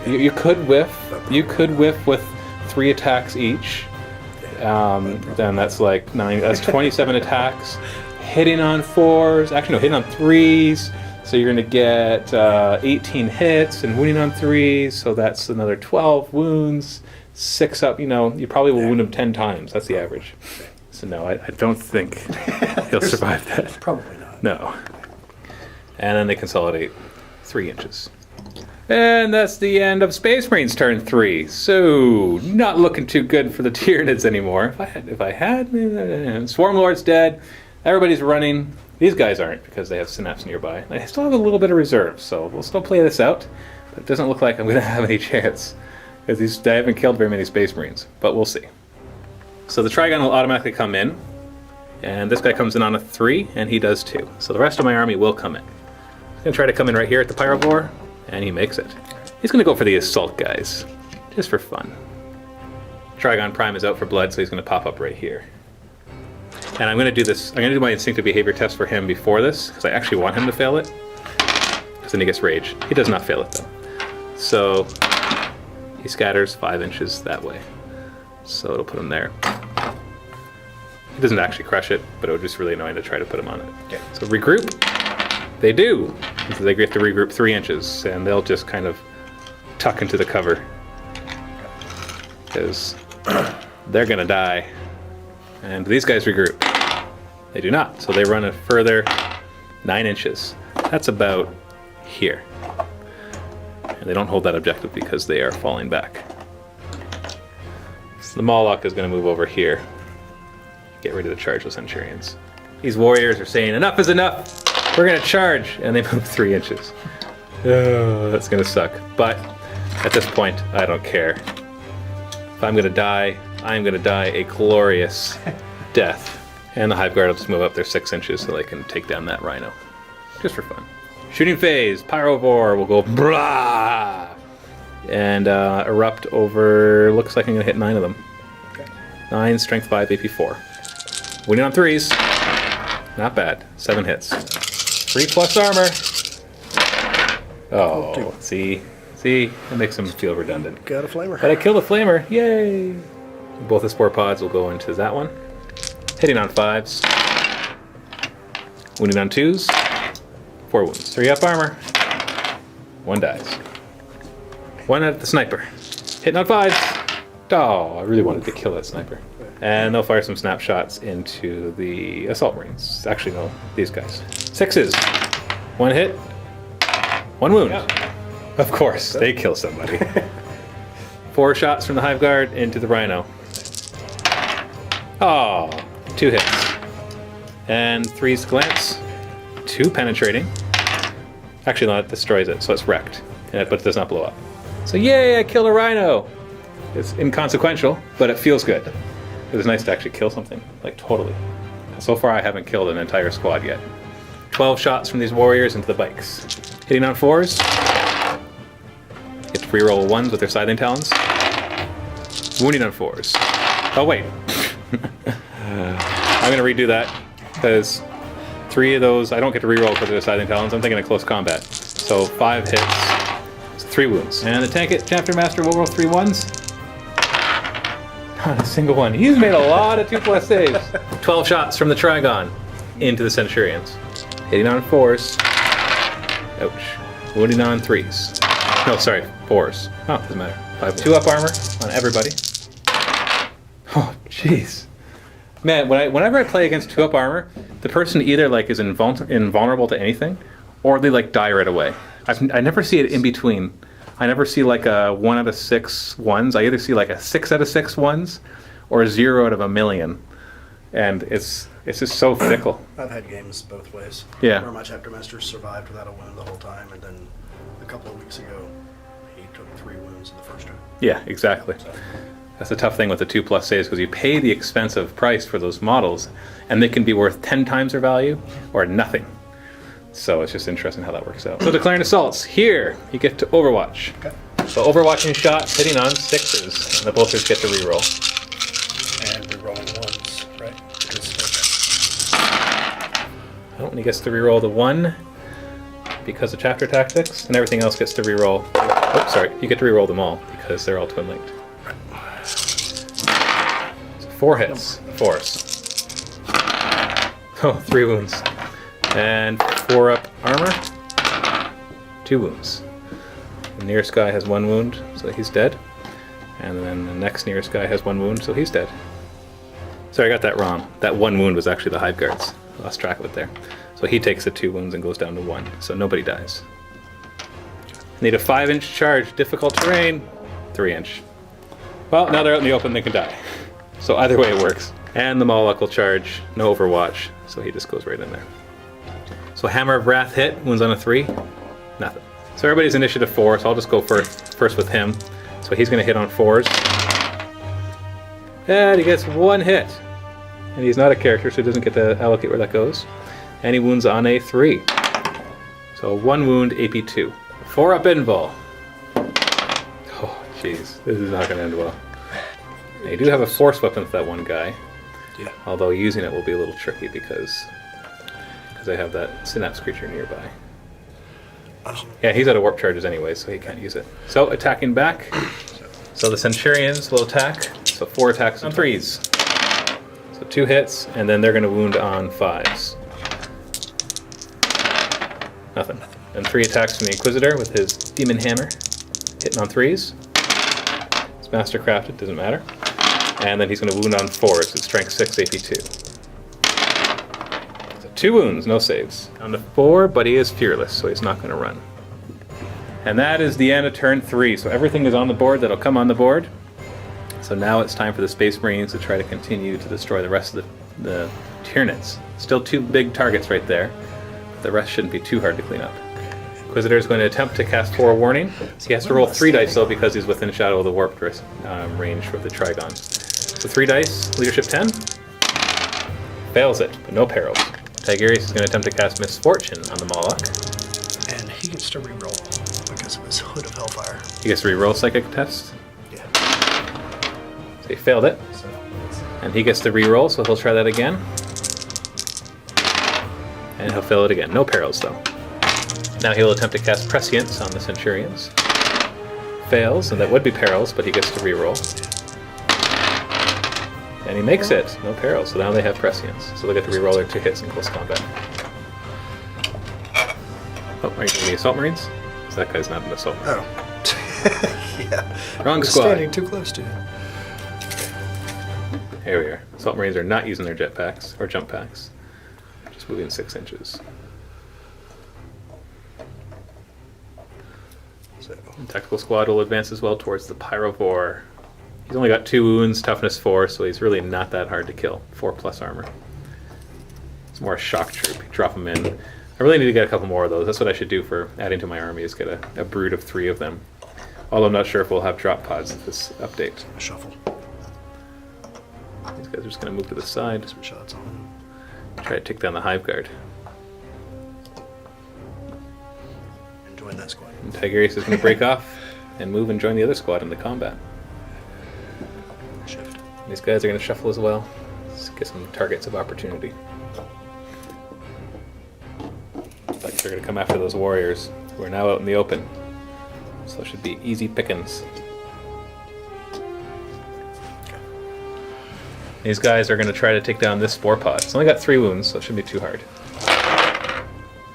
You could whiff. You could whiff with 3 attacks each. Then that's like 9. That's 27 attacks. Hitting on 4s. Actually, no, hitting on 3s. So you're going to get 18 hits and wounding on 3s. So that's another 12 wounds. 6 up. You know, you probably will wound him 10 times. That's the average. So no, I don't think he'll survive that. Probably not. No. And then they consolidate 3 inches. And that's the end of Space Marines turn 3. So, not looking too good for the Tyranids anymore. If I had, Swarm Lord's dead. Everybody's running. These guys aren't because they have Synapse nearby. I still have a little bit of reserve, so we'll still play this out. But it doesn't look like I'm going to have any chance because I haven't killed very many Space Marines. But we'll see. So the Trigon will automatically come in. And this guy comes in on a 3, and he does 2. So the rest of my army will come in. He's going to try to come in right here at the Pyrovore, and he makes it. He's going to go for the assault guys, just for fun. Trigon Prime is out for blood, so he's going to pop up right here. And I'm going to do this, I'm going to do my instinctive behavior test for him before this, because I actually want him to fail it. Because then he gets rage. He does not fail it, though. So he scatters 5 inches that way. So it'll put him there. He doesn't actually crush it, but it would just really annoying to try to put him on it. Okay. So regroup. They do. So they have to regroup 3 inches, and they'll just kind of tuck into the cover. Because they're going to die. And these guys regroup. They do not. So they run a further 9 inches. That's about here. And they don't hold that objective because they are falling back. So the Moloch is going to move over here. Get ready to charge the Centurions. These warriors are saying, enough is enough! We're going to charge! And they move 3 inches. Oh, that's going to suck. But at this point, I don't care. If I'm going to die, I'm going to die a glorious death. And the Hive Guard will just move up there 6 inches so they can take down that Rhino. Just for fun. Shooting phase, Pyrovore will go blah! And erupt over, looks like I'm going to hit 9 of them. Okay. 9, strength 5, AP 4. Winning on 3s. Not bad. 7 hits. 3 plus armor. Oh, see? It makes them feel redundant. Got a flamer. But I killed a flamer. Yay! Both the spore pods will go into that one. Hitting on 5s. Wounding on 2s. 4 wounds. 3 up armor. 1 dies. 1 at the sniper. Hitting on 5s. Oh, I really wanted to kill that sniper. And they'll fire some snapshots into the Assault Marines. Actually, no, these guys. 6s. 1 hit. 1 wound. Yep. Of course, they kill somebody. 4 shots from the Hive Guard into the Rhino. Oh, 2 hits. And 3's glance. 2 penetrating. Actually, no, it destroys it, so it's wrecked. But it does not blow up. So yay, I killed a Rhino! It's inconsequential, but it feels good. It was nice to actually kill something, like totally. So far I haven't killed an entire squad yet. 12 shots from these warriors into the bikes. Hitting on 4s. Get to reroll 1s with their scything talons. Wounding on 4s. Oh wait. I'm gonna redo that, because 3 of those I don't get to reroll because of their scything talons. I'm thinking of close combat. So 5 hits, 3 wounds. And the Chapter Master will roll 3 1s. Not a single one. He's made a lot of 2+ saves. 12 shots from the Trigon into the Centurions. Hitting on 4s. Ouch. Wounding on 3s. No, sorry, 4s. Oh, doesn't matter. 5. 2 up armor on everybody. Oh, jeez. Man, whenever I play against 2 up armor, the person either like is invulnerable to anything, or they like die right away. I never see it in between. I never see like a 1 out of 6 1s. I either see like a 6 out of 6 1s, or a 0 out of a million, and it's just so fickle. I've had games both ways. Yeah. Where my chapter master survived without a wound the whole time, and then a couple of weeks ago, he took 3 wounds in the first round. Yeah, exactly. That's the tough thing with the 2+ saves, because you pay the expensive price for those models, and they can be worth 10 times their value or nothing. So it's just interesting how that works out. So declaring assaults. Here, you get to Overwatch. Okay. So overwatching shots hitting on 6s, and the bolters get to reroll. And rerolling 1s, right? Oh, and he gets to reroll the 1 because of chapter tactics, and everything else gets to reroll. Oh, sorry, you get to reroll them all because they're all twin linked. So 4 hits, 4s. Oh, 3 wounds. And 4 up armor, 2 wounds. The nearest guy has 1 wound, so he's dead. And then the next nearest guy has 1 wound, so he's dead. Sorry, I got that wrong. That 1 wound was actually the Hive Guards. I lost track of it there. So he takes the 2 wounds and goes down to 1, so nobody dies. Need a 5-inch charge, difficult terrain, 3-inch. Well, now they're out in the open, they can die. So either way it works. And the Moloch will charge, no Overwatch, so he just goes right in there. So Hammer of Wrath hit, wounds on a 3, nothing. So everybody's initiative 4, so I'll just go first with him. So he's going to hit on 4s. And he gets 1 hit. And he's not a character, so he doesn't get to allocate where that goes. And he wounds on a 3. So 1 wound, AP 2. 4 up invul. Oh, jeez, this is not going to end well. Now, you do have a force weapon with that one guy. Yeah. Although using it will be a little tricky because I have that synapse creature nearby. Yeah, he's out of warp charges anyway, so he can't use it. So attacking back. So the Centurions will attack. So 4 attacks on 3s. So 2 hits, and then they're going to wound on 5s. Nothing. And 3 attacks from the Inquisitor with his Demon Hammer, hitting on 3s. It's Mastercrafted, doesn't matter. And then he's going to wound on 4s. It's Strength 6, AP 2. 2 wounds, no saves. On the 4, but he is fearless, so he's not going to run. And that is the end of turn 3. So everything is on the board that'll come on the board. So now it's time for the Space Marines to try to continue to destroy the rest of the Tyranids. Still 2 big targets right there. The rest shouldn't be too hard to clean up. Inquisitor is going to attempt to cast Forewarning. He has to roll 3 dice though because he's within Shadow of the Warp range for the Trigon. So 3 dice, leadership 10. Fails it, but no perils. Tigurius is going to attempt to cast Misfortune on the Moloch. And he gets to reroll because of his Hood of Hellfire. He gets to reroll Psychic Test. Yeah. So he failed it. And he gets to reroll, so he'll try that again. And he'll fail it again. No perils though. Now he'll attempt to cast Prescience on the Centurions. Fails, and that would be perils, but he gets to reroll. And he makes it. No perils. So now they have Prescience. So they get to reroll their 2 hits in close combat. Oh, are you doing the Assault Marines? Because that guy's not an Assault Marine. Oh. Yeah. Wrong squad. Standing too close to him. Here we are. Assault Marines are not using their jetpacks or jump packs. Just moving 6 inches. So So, Tactical squad will advance as well towards the Pyrovore. He's only got 2 wounds, toughness 4, so he's really not that hard to kill. 4+ armor. It's more a shock troop. You drop him in. I really need to get a couple more of those. That's what I should do for adding to my army, is get a brood of 3 of them. Although I'm not sure if we'll have drop pods at this update. shuffle. These guys are just going to move to the side. Some shots on him. Try to take down the Hive Guard. And join that squad. And Tigurius is going to break off and move and join the other squad in the combat. Shift. These guys are going to shuffle as well. Let's get some targets of opportunity. But they're going to come after those warriors who are now out in the open. So it should be easy pickings. These guys are going to try to take down this spore pod. It's only got 3 wounds, so it shouldn't be too hard.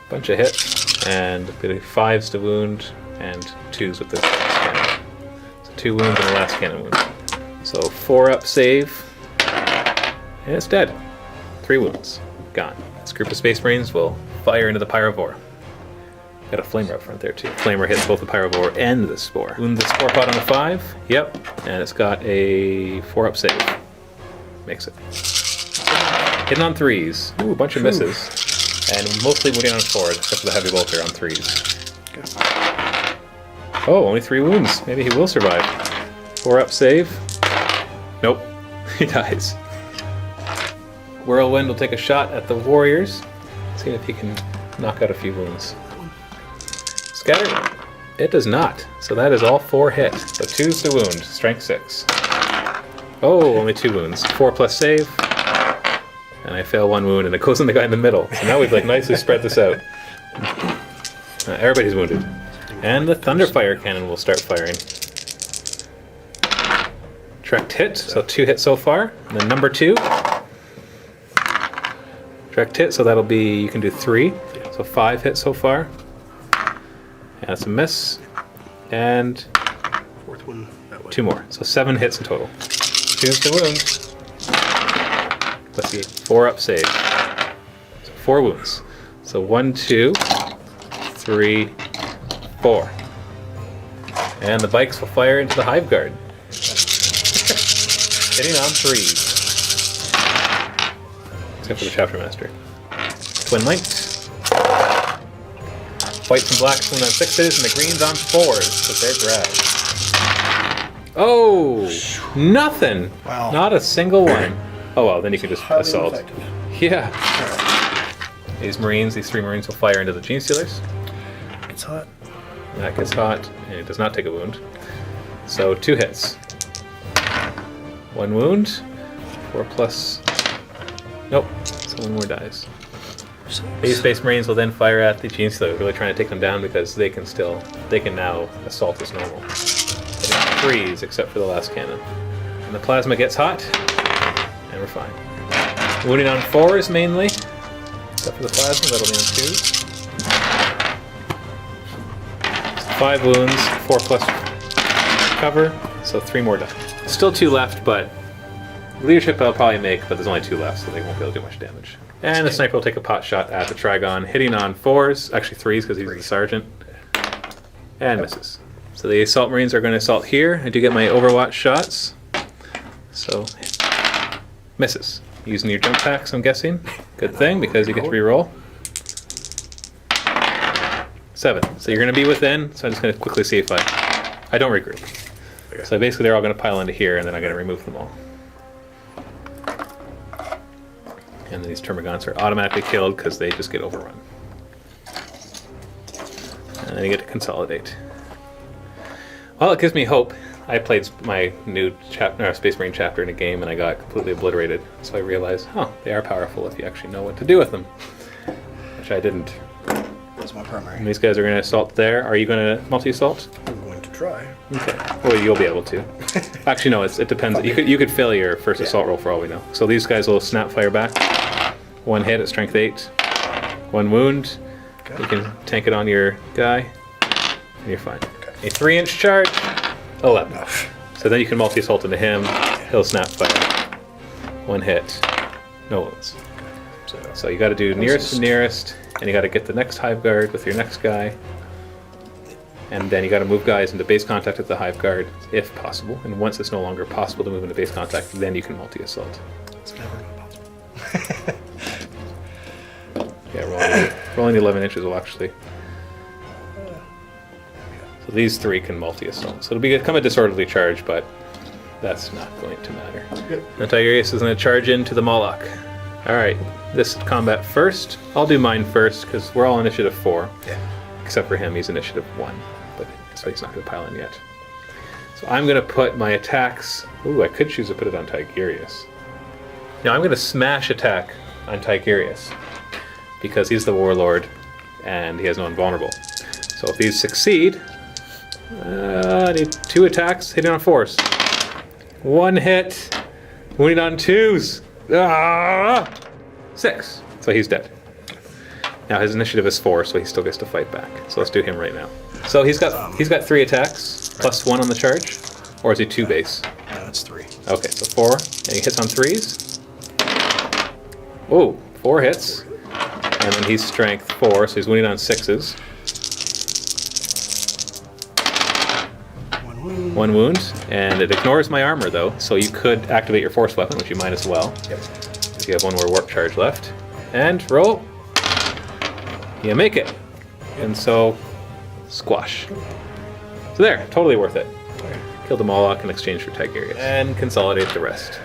Bunch of hits, and a bit of 5s to wound, and 2s with this last cannon. So 2 wounds and a last cannon wound. So 4-up save, and it's dead. 3 wounds, gone. This group of Space Marines will fire into the Pyrovore. Got a Flamer up front there too. Flamer hits both the Pyrovore and the Spore. Wound the Spore pod on the 5, yep, and it's got a 4-up save. Makes it. Hitting on 3s. Ooh, a bunch of misses. And mostly wounding on 4s, except for the heavy bolter on 3s. Okay. Oh, only 3 wounds. Maybe he will survive. 4-up save. Nope. He dies. Whirlwind will take a shot at the warriors. See if he can knock out a few wounds. Scatter. It does not. So that is all 4 hits. So 2's the wound. Strength 6. Oh, only 2 wounds. 4+ save. And I fail 1 wound, and it goes on the guy in the middle. So now we've like nicely spread this out. Everybody's wounded. And the Thunderfire cannon will start firing. Direct hit, so 2 hits so far. And then number 2. Direct hit, so that'll be, you can do 3. So 5 hits so far. And that's a miss. And 4th one that way. 2 more. So 7 hits in total. 2's the wound. Let's see, 4-up save. So 4 wounds. So 1, 2, 3, 4. And the bikes will fire into the Hive Guard. Hitting on 3s. Except for the Chapter Master. Twin Linked. Whites and blacks win on 6s, and the greens on 4s, but they're grabbed. Oh! Nothing! Wow. Not a single one. Oh well, then you can just Highly assault. effective. Yeah. These 3 Marines will fire into the Gene Stealers. It's hot. That gets hot, and it does not take a wound. So 2 hits. 1 wound. 4+. Nope. So 1 more dies. These Space Marines will then fire at the Gene Stealers, really trying to take them down because they can now assault as normal. Hitting 3s except for the last cannon. And the plasma gets hot, and we're fine. Wounding on 4s mainly, except for the plasma, that'll be on 2s. 5 wounds, 4+ cover, so 3 more die. Still 2 left, but leadership I'll probably make, but there's only 2 left, so they won't be able to do much damage. And the sniper will take a pot shot at the Trigon, hitting on 4s, actually 3s because he's the sergeant, and misses. So the Assault Marines are going to assault here. I do get my Overwatch shots, so misses. Using your jump packs, I'm guessing. Good thing, because you get to reroll. 7. So you're going to be within, so I'm just going to quickly see if I don't regroup. Okay. So basically they're all going to pile into here, and then I'm going to remove them all. And then these Termagants are automatically killed because they just get overrun. And then you get to consolidate. Well, it gives me hope. I played my new Space Marine chapter in a game and I got completely obliterated. So I realized, they are powerful if you actually know what to do with them. Which I didn't. That's my primary. And these guys are going to assault there. Are you going to multi-assault? I'm going to try. Okay. Well, you'll be able to. Actually, no. It depends. You could fail your first assault roll for all we know. So these guys will snap fire back. 1 hit at strength 8. 1 wound. Okay. You can tank it on your guy, and you're fine. Okay. A 3-inch charge. 11. So then you can multi-assault into him. He'll snap fire. 1 hit. No wounds. So you got to do nearest to nearest, and you got to get the next Hive Guard with your next guy. And then you got to move guys into base contact with the Hive Guard, if possible. And once it's no longer possible to move into base contact, then you can multi-assault. It's never possible. Yeah, rolling the 11 inches will actually... So these 3 can multi-assault. So it'll become a disorderly charge, but that's not going to matter. Now Tigurius is going to charge into the Moloch. Alright, this combat first. I'll do mine first, because we're all initiative 4. Yeah. Except for him, he's initiative 1. But so he's not going to pile in yet. So I'm going to put my attacks... Ooh, I could choose to put it on Tigurius. Now I'm going to smash attack on Tigurius, because he's the warlord and he has no invulnerable. So if these succeed, I need 2 attacks hitting on 4s. 1 hit, wounding on 2s. 6. So he's dead. Now his initiative is 4, so he still gets to fight back. So let's do him right now. So he's got 3 attacks plus 1 on the charge, or is he 2 base? No, it's 3. Okay, so 4, and he hits on 3s. Oh, 4 hits. And then he's strength 4, so he's winning on 6s. 1 wound. 1 wound, and it ignores my armor though, so you could activate your force weapon, which you might as well. Yep. If you have 1 more warp charge left. And roll. You make it. And so, squash. So there, totally worth it. Kill the Moloch in exchange for Tigurius. And consolidate the rest.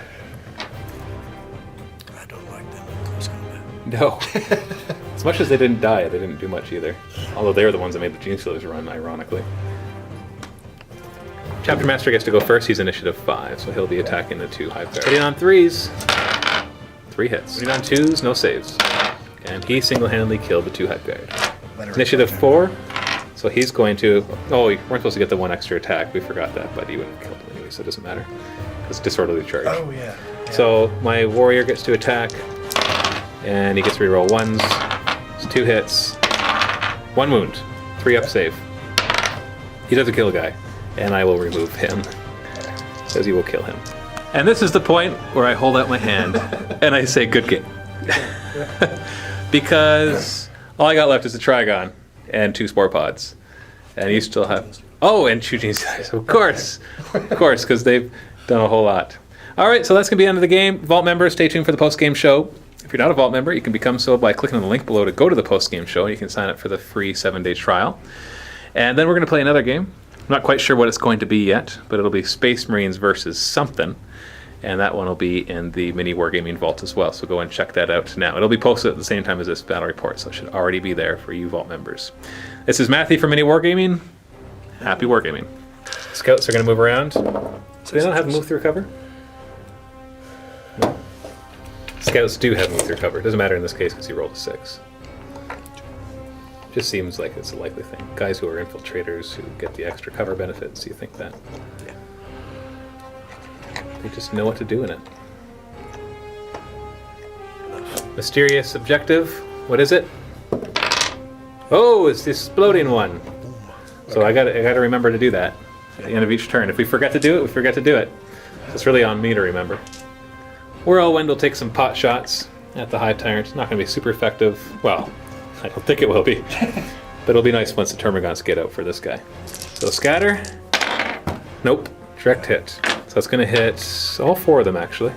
I don't like them in close combat. No. As much as they didn't die, they didn't do much either. Although they were the ones that made the Gene Stealers run, ironically. Chapter Master gets to go first. He's initiative 5, so he'll be attacking the 2 Hive Guards. Hitting on 3s. 3 hits. Hitting on 2s, no saves. And he single-handedly killed the 2 Hive Guard. Initiative 4, so he's going to... Oh, we weren't supposed to get the 1 extra attack. We forgot that, but he would have killed him anyway, so it doesn't matter. It's disorderly charge. Oh, yeah. So my warrior gets to attack, and he gets to reroll 1s. It's 2 hits. 1 wound. 3 up save. He doesn't kill a guy, and I will remove him, because he will kill him. And this is the point where I hold out my hand, and I say, good game. Because all I got left is a Trigon and 2 Spore Pods. And you still have... Oh, and 2 Gene Stealers, of course. Of course, because they've done a whole lot. All right, so that's going to be the end of the game. Vault members, stay tuned for the post-game show. If you're not a Vault member, you can become so by clicking on the link below to go to the post-game show. You can sign up for the free 7-day trial. And then we're going to play another game. I'm not quite sure what it's going to be yet, but it'll be Space Marines versus something. And that one will be in the MiniWarGaming Vault as well, so go and check that out now. It'll be posted at the same time as this battle report, so it should already be there for you Vault members. This is Matthew from MiniWarGaming. Happy Wargaming. Scouts are going to move around. Do they not have move through cover? No. Scouts do have move through cover. It doesn't matter in this case because he rolled a 6. Just seems like it's a likely thing. Guys who are infiltrators who get the extra cover benefits, you think that? Yeah. They just know what to do in it. Mysterious objective. What is it? Oh, it's the exploding one. So I gotta remember to do that at the end of each turn. If we forget to do it, we forget to do it. So it's really on me to remember. Whirlwind will take some pot shots at the Hive Tyrant. It's not going to be super effective. Well, I don't think it will be. But it'll be nice once the Termagants get out for this guy. So scatter. Nope. Direct hit. So it's going to hit all 4 of them, actually.